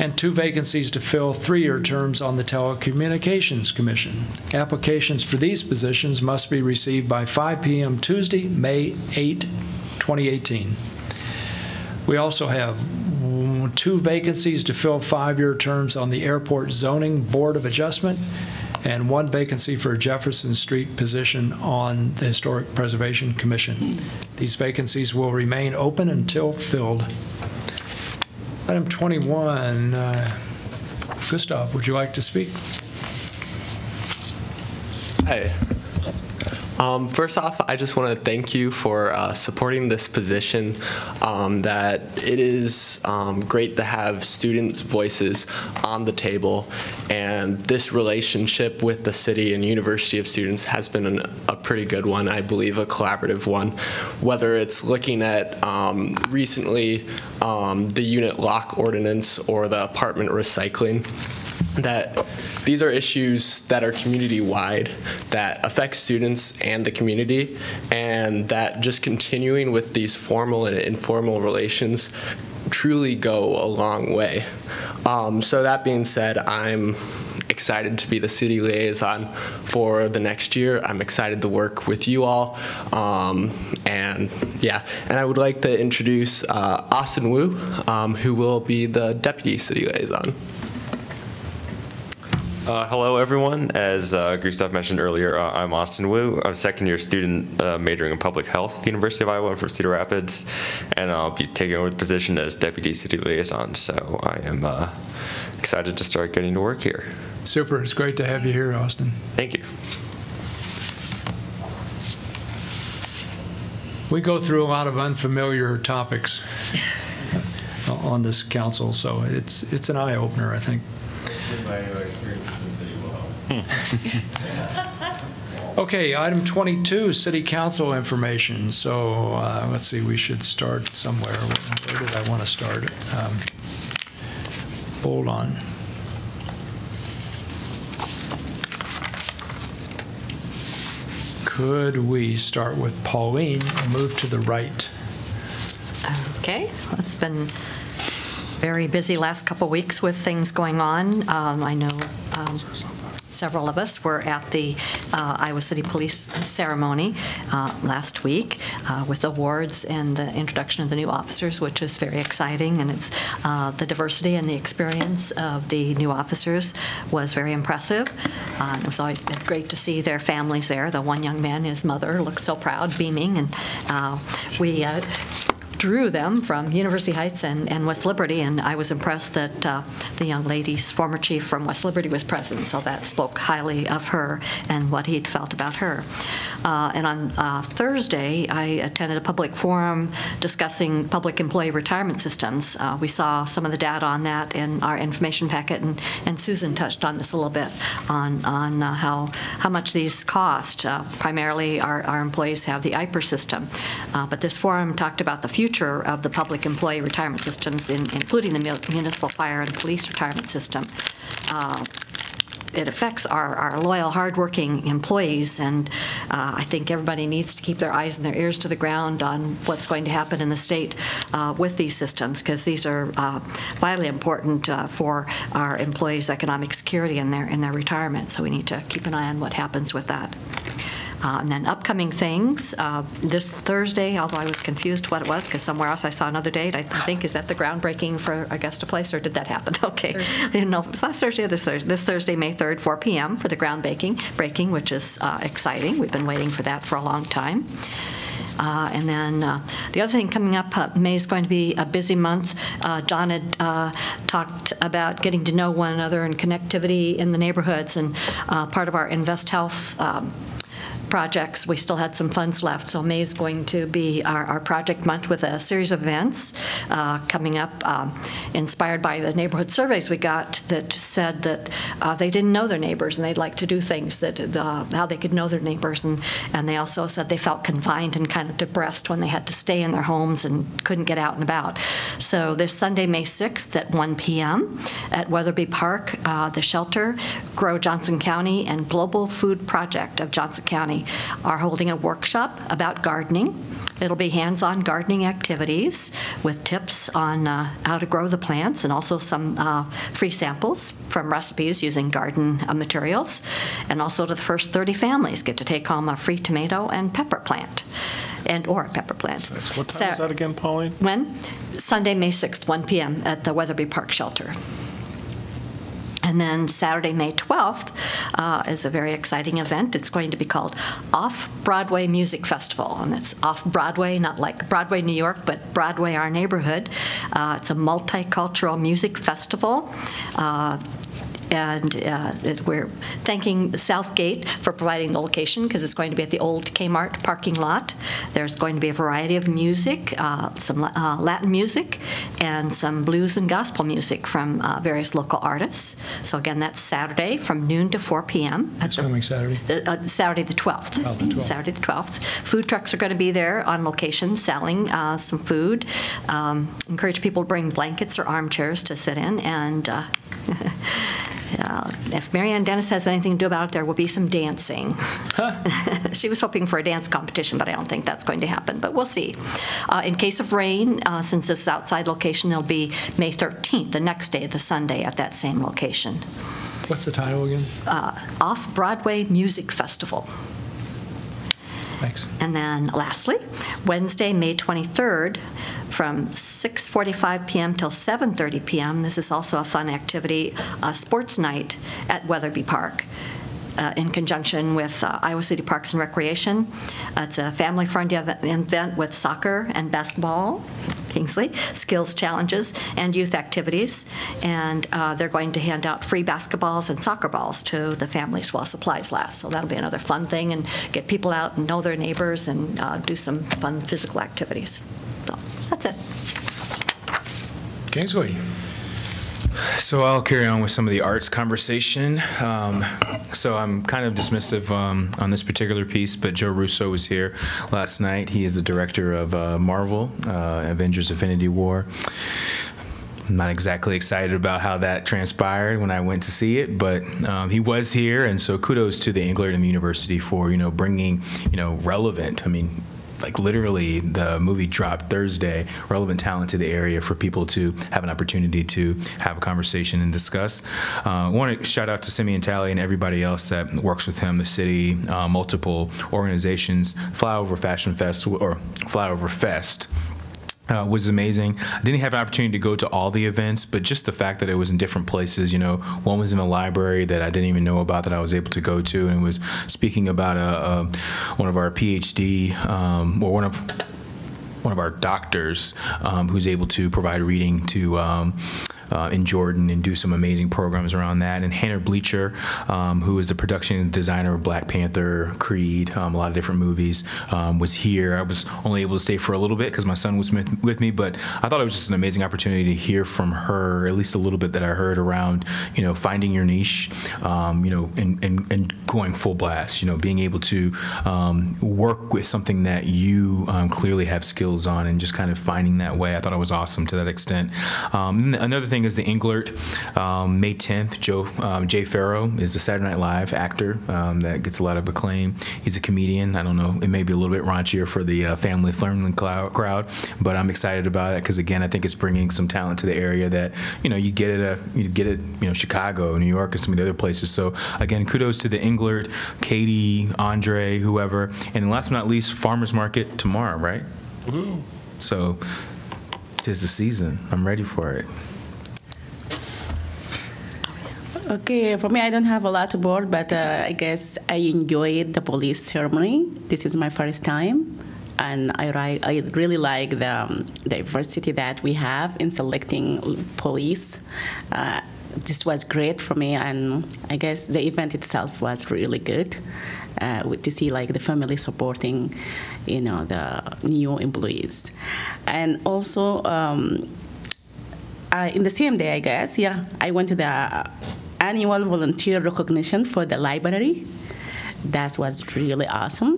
and 2 vacancies to fill 3-year terms on the Telecommunications Commission. Applications for these positions must be received by 5 p.m. Tuesday, May 8, 2018. We also have 2 vacancies to fill 5-year terms on the Airport Zoning Board of Adjustment, and 1 vacancy for a Jefferson Street position on the Historic Preservation Commission. These vacancies will remain open until filled. Item 21, Gustav, would you like to speak? Hi. First off, I just want to thank you for supporting this position. That it is great to have students' voices on the table, and this relationship with the city and University of Students has been a pretty good one, I believe a collaborative one. Whether it's looking at recently the unit lock ordinance or the apartment recycling, that these are issues that are community-wide, that affect students and the community, and that just continuing with these formal and informal relations truly go a long way. So that being said, I'm excited to be the city liaison for the next year. I'm excited to work with you all. And I would like to introduce Oisin Wu, who will be the deputy city liaison. Hello, everyone. As Gustav mentioned earlier, I'm Oisin Wu. I'm a second-year student majoring in public health at the University of Iowa from Cedar Rapids, and I'll be taking over the position as deputy city liaison. So I am excited to start getting to work here. Super. It's great to have you here, Austin. Thank you. We go through a lot of unfamiliar topics on this council, so it's an eye-opener, I think. Okay, item 22, City Council information. So let's see, we should start somewhere. Where did I want to start? Hold on. Could we start with Pauline and move to the right? Okay, well, it's been very busy last couple weeks with things going on. I know several of us were at the Iowa City Police ceremony last week with awards and the introduction of the new officers, which is very exciting. And it's the diversity and the experience of the new officers was very impressive. It was always great to see their families there. The one young man, his mother, looked so proud, beaming, and we drew them from University Heights and West Liberty, and I was impressed that the young lady's former chief from West Liberty was present, so that spoke highly of her and what he'd felt about her. And on Thursday, I attended a public forum discussing public employee retirement systems. We saw some of the data on that in our information packet, and Susan touched on this a little bit on how much these cost. Primarily, our employees have the IPER system, but this forum talked about the future of the public employee retirement systems, including the municipal fire and police retirement system. It affects our loyal, hardworking employees, and I think everybody needs to keep their eyes and their ears to the ground on what's going to happen in the state with these systems, because these are vitally important for our employees' economic security in their retirement. So we need to keep an eye on what happens with that. And then upcoming things, this Thursday, although I was confused what it was because somewhere else I saw another date, I think, is that the groundbreaking for Augusta Place, or did that happen? Okay. I didn't know if it was last Thursday or this Thursday. This Thursday, May 3rd, 4 p.m. for the breaking, which is exciting. We've been waiting for that for a long time. And then the other thing coming up, May is going to be a busy month. John had talked about getting to know one another and connectivity in the neighborhoods, and part of our Invest Health projects, we still had some funds left, so May is going to be our project month with a series of events coming up, inspired by the neighborhood surveys we got that said that they didn't know their neighbors and they'd like to do things that how they could know their neighbors, and they also said they felt confined and kind of depressed when they had to stay in their homes and couldn't get out and about. So this Sunday, May 6th at 1 p.m. at Weatherby Park, the Shelter, Grow Johnson County, and Global Food Project of Johnson County are holding a workshop about gardening. It'll be hands-on gardening activities with tips on how to grow the plants, and also some free samples from recipes using garden materials. And also to the first 30 families get to take home a free tomato and pepper plant. Or a pepper plant. What time is that again, Pauline? When? Sunday, May 6th, 1 p.m. at the Weatherby Park Shelter. And then Saturday, May 12th, is a very exciting event. It's going to be called Off-Broadway Music Festival. And it's off-Broadway, not like Broadway, New York, but Broadway, our neighborhood. It's a multicultural music festival. And we're thanking Southgate for providing the location, because it's going to be at the old Kmart parking lot. There's going to be a variety of music, some Latin music, and some blues and gospel music from various local artists. So again, that's Saturday from noon to 4 p.m. It's coming Saturday? Saturday the 12th. Oh, the 12th. Saturday the 12th. Food trucks are going to be there on location selling some food. Encourage people to bring blankets or armchairs to sit in, and if Marianne Dennis has anything to do about it, there will be some dancing. She was hoping for a dance competition, but I don't think that's going to happen, but we'll see. In case of rain, since this is outside location, it'll be May 13th, the next day, the Sunday, at that same location. What's the title again? Off-Broadway Music Festival. Thanks. And then lastly, Wednesday, May 23rd, from 6:45 p.m. till 7:30 p.m. This is also a fun activity, a sports night at Weatherby Park. In conjunction with Iowa City Parks and Recreation. It's a family-friendly event with soccer and basketball, Kingsley, skills challenges, and youth activities. And they're going to hand out free basketballs and soccer balls to the families while supplies last. So that'll be another fun thing, and get people out and know their neighbors and do some fun physical activities. So that's it. Kingsley. So I'll carry on with some of the arts conversation. So I'm kind of dismissive on this particular piece, but Joe Russo was here last night. He is the director of Marvel, Avengers Infinity War. I'm not exactly excited about how that transpired when I went to see it, but he was here, and so kudos to the England University for, bringing, relevant, like literally the movie dropped Thursday, relevant talent to the area for people to have an opportunity to have a conversation and discuss. I want to shout out to Simeon Talley and everybody else that works with him, the city, multiple organizations. Flyover Fashion Fest, or Flyover Fest, was amazing. I didn't have an opportunity to go to all the events, but just the fact that it was in different places, one was in a library that I didn't even know about that I was able to go to, and was speaking about one of our PhD, or one of our doctors who's able to provide reading to in Jordan and do some amazing programs around that. And Hannah Bleacher, who is the production designer of Black Panther, Creed, a lot of different movies, was here. I was only able to stay for a little bit because my son was with me, but I thought it was just an amazing opportunity to hear from her, at least a little bit that I heard around, finding your niche, and going full blast, being able to work with something that you clearly have skills heels on and just kind of finding that way. I thought it was awesome to that extent. Another thing is the Englert, May 10th. Jay Farrow is a Saturday Night Live actor that gets a lot of acclaim. He's a comedian. I don't know, it may be a little bit raunchier for the family-friendly crowd, but I'm excited about it because, again, I think it's bringing some talent to the area that, you get it, Chicago, New York, and some of the other places. So, again, kudos to the Englert, Katie, Andre, whoever. And last but not least, Farmers Market tomorrow, right? Woo. So, 'tis the season. I'm ready for it. Okay, for me, I don't have a lot to board, but I guess I enjoyed the police ceremony. This is my first time, and I really like the diversity that we have in selecting police. This was great for me, and I guess the event itself was really good. To see like the family supporting, the new employees, and also in the same day, I guess, I went to the annual volunteer recognition for the library. That was really awesome.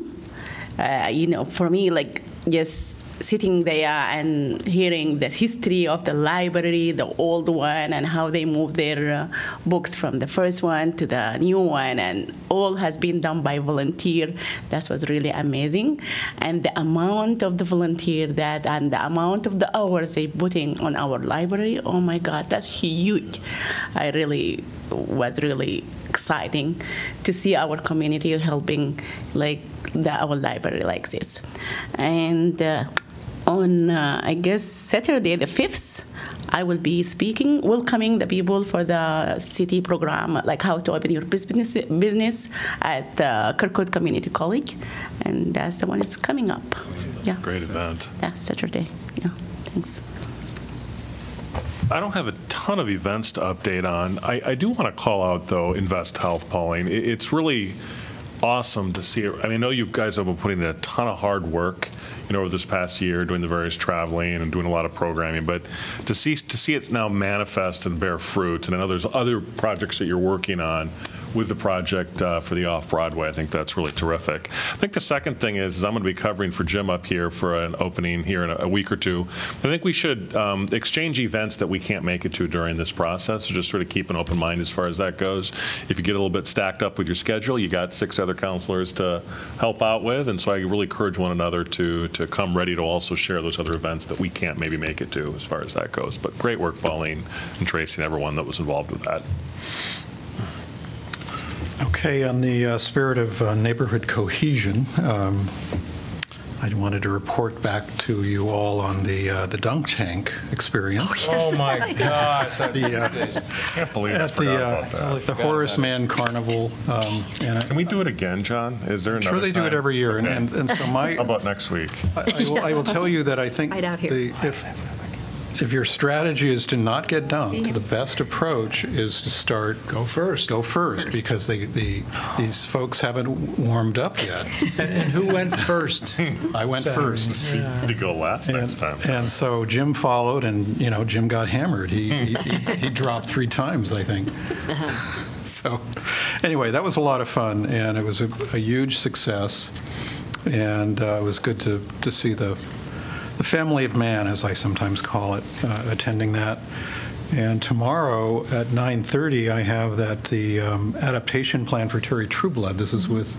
For me, like just sitting there and hearing the history of the library, the old one, and how they moved their books from the first one to the new one, and all has been done by volunteer. That was really amazing. And the amount of the volunteer and the amount of the hours they put in on our library, oh my God, that's huge. Was really exciting to see our community helping like our library like this. And on, I guess, Saturday the 5th, I will be speaking, welcoming the people for the city program, like how to open your business at Kirkwood Community College. And that's the one that's coming up. Yeah. Great event. Yeah, Saturday. Yeah, thanks. I don't have a ton of events to update on. I do want to call out, though, Invest Health, Pauline. It's really awesome to see it. I know you guys have been putting in a ton of hard work, over this past year, doing the various traveling and doing a lot of programming. But to see it now manifest and bear fruit, and I know there's other projects that you're working on with the project for the Off-Broadway. I think that's really terrific. I think the second thing is I'm going to be covering for Jim up here for an opening here in a week or two. I think we should exchange events that we can't make it to during this process, so just sort of keep an open mind as far as that goes. If you get a little bit stacked up with your schedule, you got 6 other counselors to help out with, and so I really encourage one another to come ready to also share those other events that we can't maybe make it to as far as that goes. But great work, Pauline and Tracy and everyone that was involved with that. Okay, on the spirit of neighborhood cohesion, I wanted to report back to you all on the dunk tank experience. Oh my gosh! I can't believe I forgot about that. The Horace Mann Carnival. Can we do it again, John? Is there another Sure, they do it every year, okay. and so my. How about next week? I will tell you that I think if your strategy is to not get dunked, the best approach is to start. Go first, because these folks haven't warmed up yet. And who went first? I went first. To go last next time. And so Jim followed, and Jim got hammered. He dropped 3 times, I think. So anyway, that was a lot of fun, and it was a huge success, and it was good to see the family of man, as I sometimes call it, attending that. And tomorrow at 9:30, I have the adaptation plan for Terry Trueblood. This is with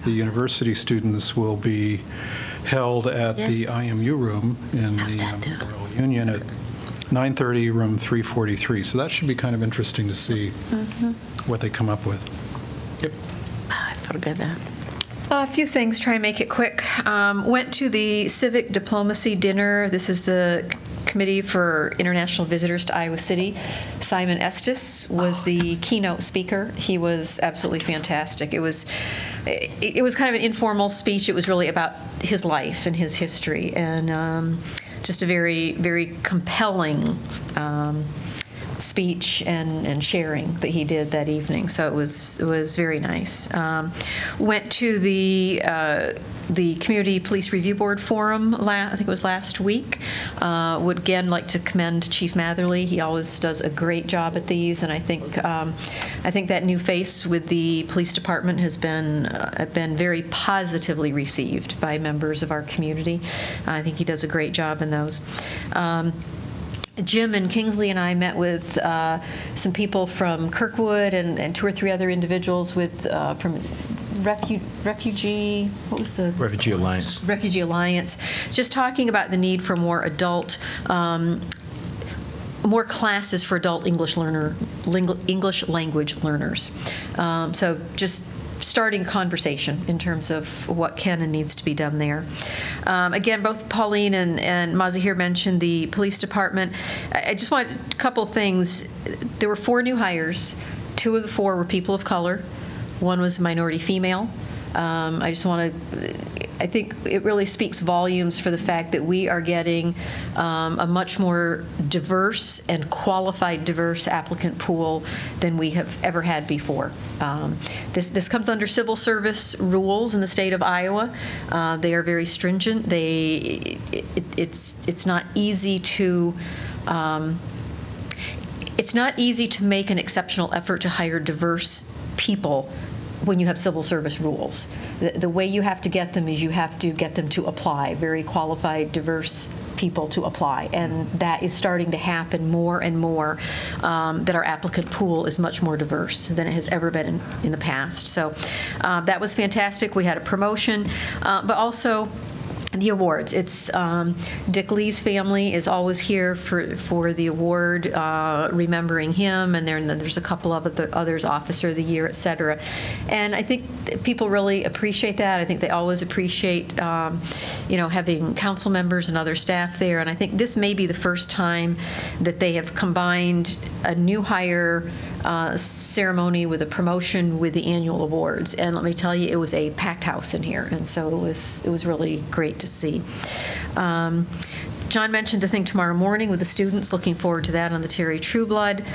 the university students, will be held at the IMU room in the Royal Union at 9:30, room 343. So that should be kind of interesting to see what they come up with. Yep. I forgot that. A few things, try and make it quick. Went to the Civic Diplomacy Dinner. This is the Committee for International Visitors to Iowa City. Simon Estes was the keynote speaker. He was absolutely fantastic. It was kind of an informal speech. It was really about his life and his history, and just a very, very compelling speech and sharing that he did that evening. So it was very nice. Went to the the Community Police Review Board Forum, I think it was last week. Would again like to commend Chief Matherly. He always does a great job at these, and I think that new face with the police department has been very positively received by members of our community. I think he does a great job in those. Jim and Kingsley and I met with some people from Kirkwood and 2 or 3 other individuals from Refugee Alliance. Refugee Alliance, just talking about the need for more classes for adult English language learners. So just starting conversation in terms of what can and needs to be done there. Again, both Pauline and Mazahir mentioned the police department. I just want a couple of things. There were 4 new hires. 2 of the 4 were people of color. 1 was a minority female. I think it really speaks volumes for the fact that we are getting a much more diverse and qualified diverse applicant pool than we have ever had before. This comes under civil service rules in the state of Iowa. They are very stringent. It's not easy to make an exceptional effort to hire diverse people when you have civil service rules. The way you have to get them is you have to get them to apply, very qualified, diverse people to apply. And that is starting to happen more and more, that our applicant pool is much more diverse than it has ever been in the past. So that was fantastic. We had a promotion, but also the awards. It's Dick Lee's family is always here for the award, remembering him, and then there's a couple of others, Officer of the Year, et cetera. And I think people really appreciate that. I think they always appreciate having council members and other staff there. And I think this may be the first time that they have combined a new hire ceremony with a promotion with the annual awards. And let me tell you, it was a packed house in here, and so it was really great to see. John mentioned the thing tomorrow morning with the students. Looking forward to that on the Terry Trueblood.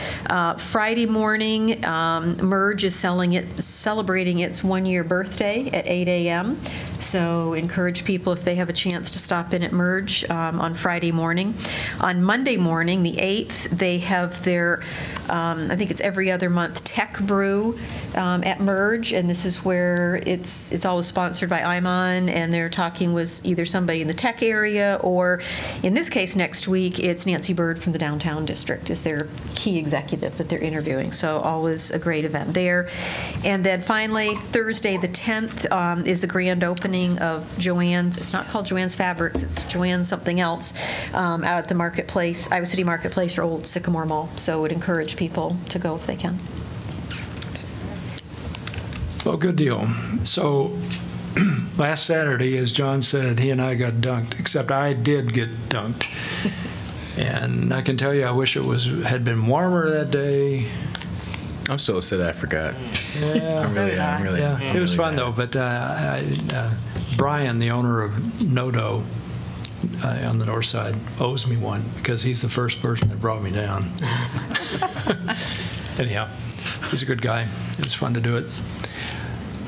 Friday morning, Merge is celebrating its 1-year birthday at 8 a.m. So encourage people, if they have a chance, to stop in at Merge on Friday morning. On Monday morning, the 8th, they have their, I think it's every other month, Tech Brew at Merge, and this is where it's always sponsored by Imon, and they're talking with either somebody in the tech area, or in this case next week, it's Nancy Bird from the downtown district is their key executive that they're interviewing. So always a great event there. And then finally, Thursday the 10th is the grand opening of Joann's. It's not called Joann's Fabrics, it's Joann's something else, out at the Marketplace, Iowa City Marketplace, or Old Sycamore Mall. So I would encourage people to go if they can. Well, good deal. So last Saturday, as John said, he and I got dunked, except I did get dunked. And I can tell you, I wish it had been warmer that day. I'm so upset I forgot. Yeah, I'm really. It was fun though. But Brian, the owner of Nodo on the north side, owes me one because he's the first person that brought me down. Anyhow, he's a good guy. It was fun to do it.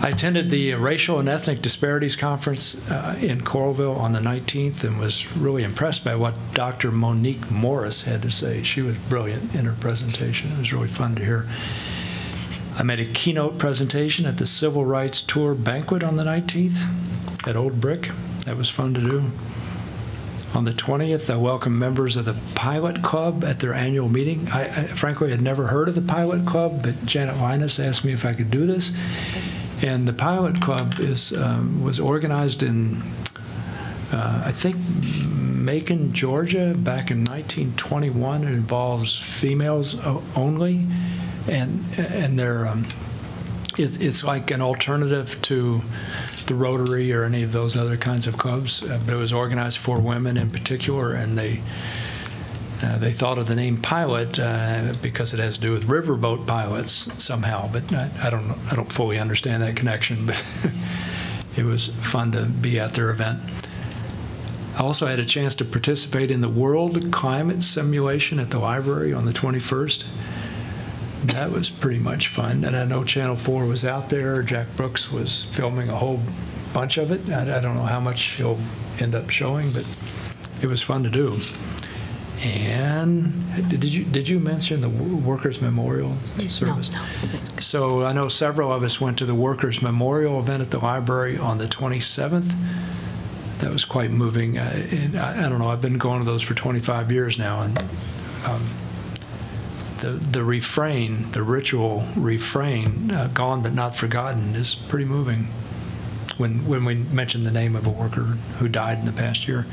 I attended the Racial and Ethnic Disparities Conference in Coralville on the 19th and was really impressed by what Dr. Monique Morris had to say. She was brilliant in her presentation. It was really fun to hear. I made a keynote presentation at the Civil Rights Tour banquet on the 19th at Old Brick. That was fun to do. On the 20th, I welcomed members of the Pilot Club at their annual meeting. I frankly had never heard of the Pilot Club, but Janet Linus asked me if I could do this. And the Pilot Club was organized in, I think, Macon, Georgia, back in 1921. It involves females only, and it's like an alternative to the Rotary or any of those other kinds of clubs. But it was organized for women in particular, and they thought of the name Pilot because it has to do with riverboat pilots somehow, but I don't fully understand that connection, but it was fun to be at their event. I also had a chance to participate in the World Climate Simulation at the library on the 21st. That was pretty much fun, and I know Channel 4 was out there. Jack Brooks was filming a whole bunch of it. I don't know how much he'll end up showing, but it was fun to do. And did you mention the Workers' Memorial Service? No. So I know several of us went to the Workers' Memorial event at the library on the 27th. That was quite moving. I don't know, I've been going to those for 25 years now, and the refrain, the ritual refrain, gone but not forgotten, is pretty moving when we mention the name of a worker who died in the past year.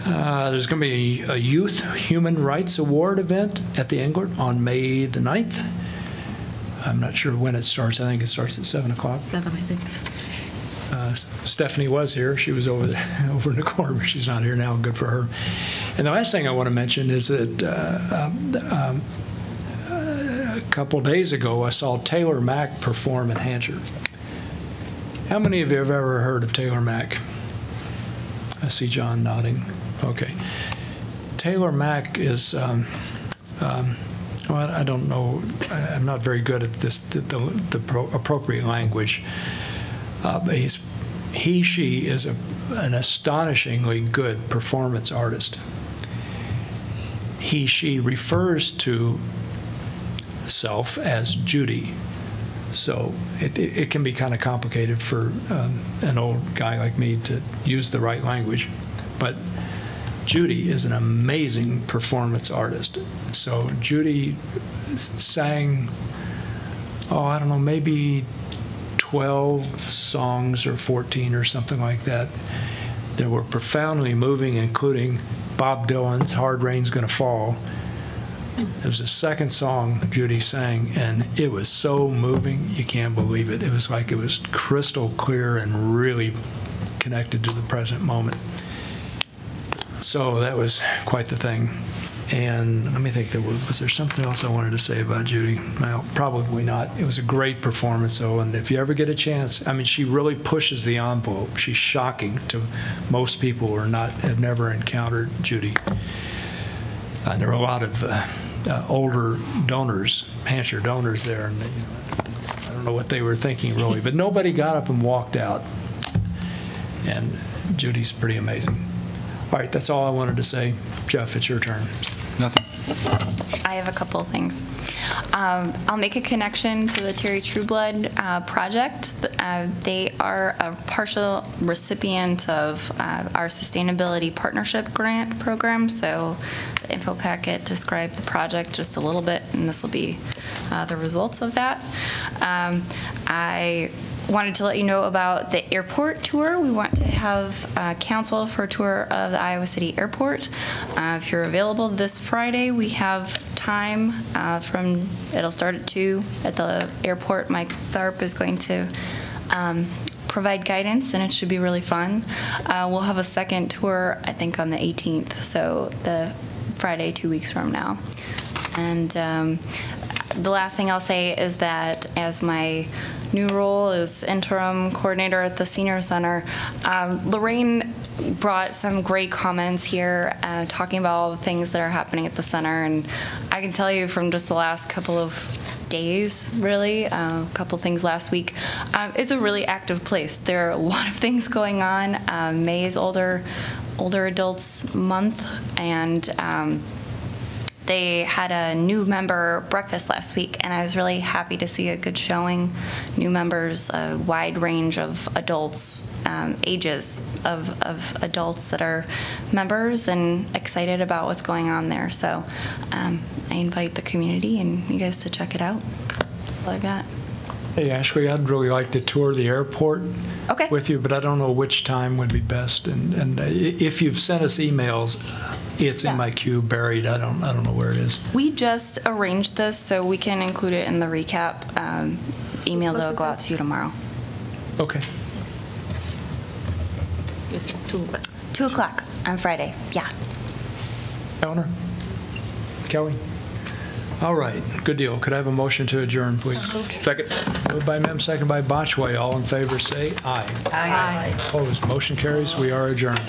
There's going to be a Youth Human Rights Award event at the Englert on May the 9th. I'm not sure when it starts. I think it starts at 7 o'clock. 7, I think. Stephanie was here. She was over in the corner, but she's not here now. Good for her. And the last thing I want to mention is that a couple days ago, I saw Taylor Mack perform in Hampshire. How many of you have ever heard of Taylor Mack? I see John nodding. Okay. Taylor Mack is, well, I don't know, I'm not very good at this, the appropriate language. But she is an astonishingly good performance artist. She refers to self as Judy. So it can be kind of complicated for an old guy like me to use the right language. But Judy is an amazing performance artist. So Judy sang, I don't know, maybe 12 songs or 14 or something like that. They were profoundly moving, including Bob Dylan's Hard Rain's Gonna Fall. It was the second song Judy sang, and it was so moving, you can't believe it. It was like it was crystal clear and really connected to the present moment. So that was quite the thing. And let me think, was there something else I wanted to say about Judy? Well, probably not. It was a great performance, though, and if you ever get a chance, I mean, she really pushes the envelope. She's shocking to most people who have never encountered Judy. And there are a lot of older donors, Hampshire donors there, and I don't know what they were thinking really, but nobody got up and walked out. And Judy's pretty amazing. All right, that's all I wanted to say. Jeff, it's your turn. Nothing. I have a couple of things. I'll make a connection to the Terry Trueblood project. They are a partial recipient of our Sustainability Partnership Grant program, so the info packet described the project just a little bit, and this will be the results of that. I wanted to let you know about the airport tour. We want to have council for a tour of the Iowa City Airport. If you're available this Friday, we have time it'll start at 2 at the airport. Mike Tharp is going to provide guidance, and it should be really fun. We'll have a second tour, I think, on the 18th, so the Friday 2 weeks from now. And the last thing I'll say is that as my new role as interim coordinator at the senior center, Lorraine brought some great comments here talking about all the things that are happening at the center, and I can tell you from just the last couple of days, really, a couple things last week, it's a really active place. There are a lot of things going on. May is older adults month, and they had a new member breakfast last week, and I was really happy to see a good showing. New members, a wide range of adults, ages of adults that are members and excited about what's going on there. So I invite the community and you guys to check it out. That's all I got. Hey, Ashley, I'd really like to tour the airport with you, but I don't know which time would be best. And if you've sent us emails, it's in my queue buried. I don't know where it is. We just arranged this, so we can include it in the recap email that'll go out to you tomorrow. Okay. 2 o'clock on Friday. Yeah. Eleanor? Kelly? All right, good deal. Could I have a motion to adjourn, please? Second. Moved by Mem, second by Botchway. All in favor say aye. Aye. Opposed, motion carries. We are adjourned.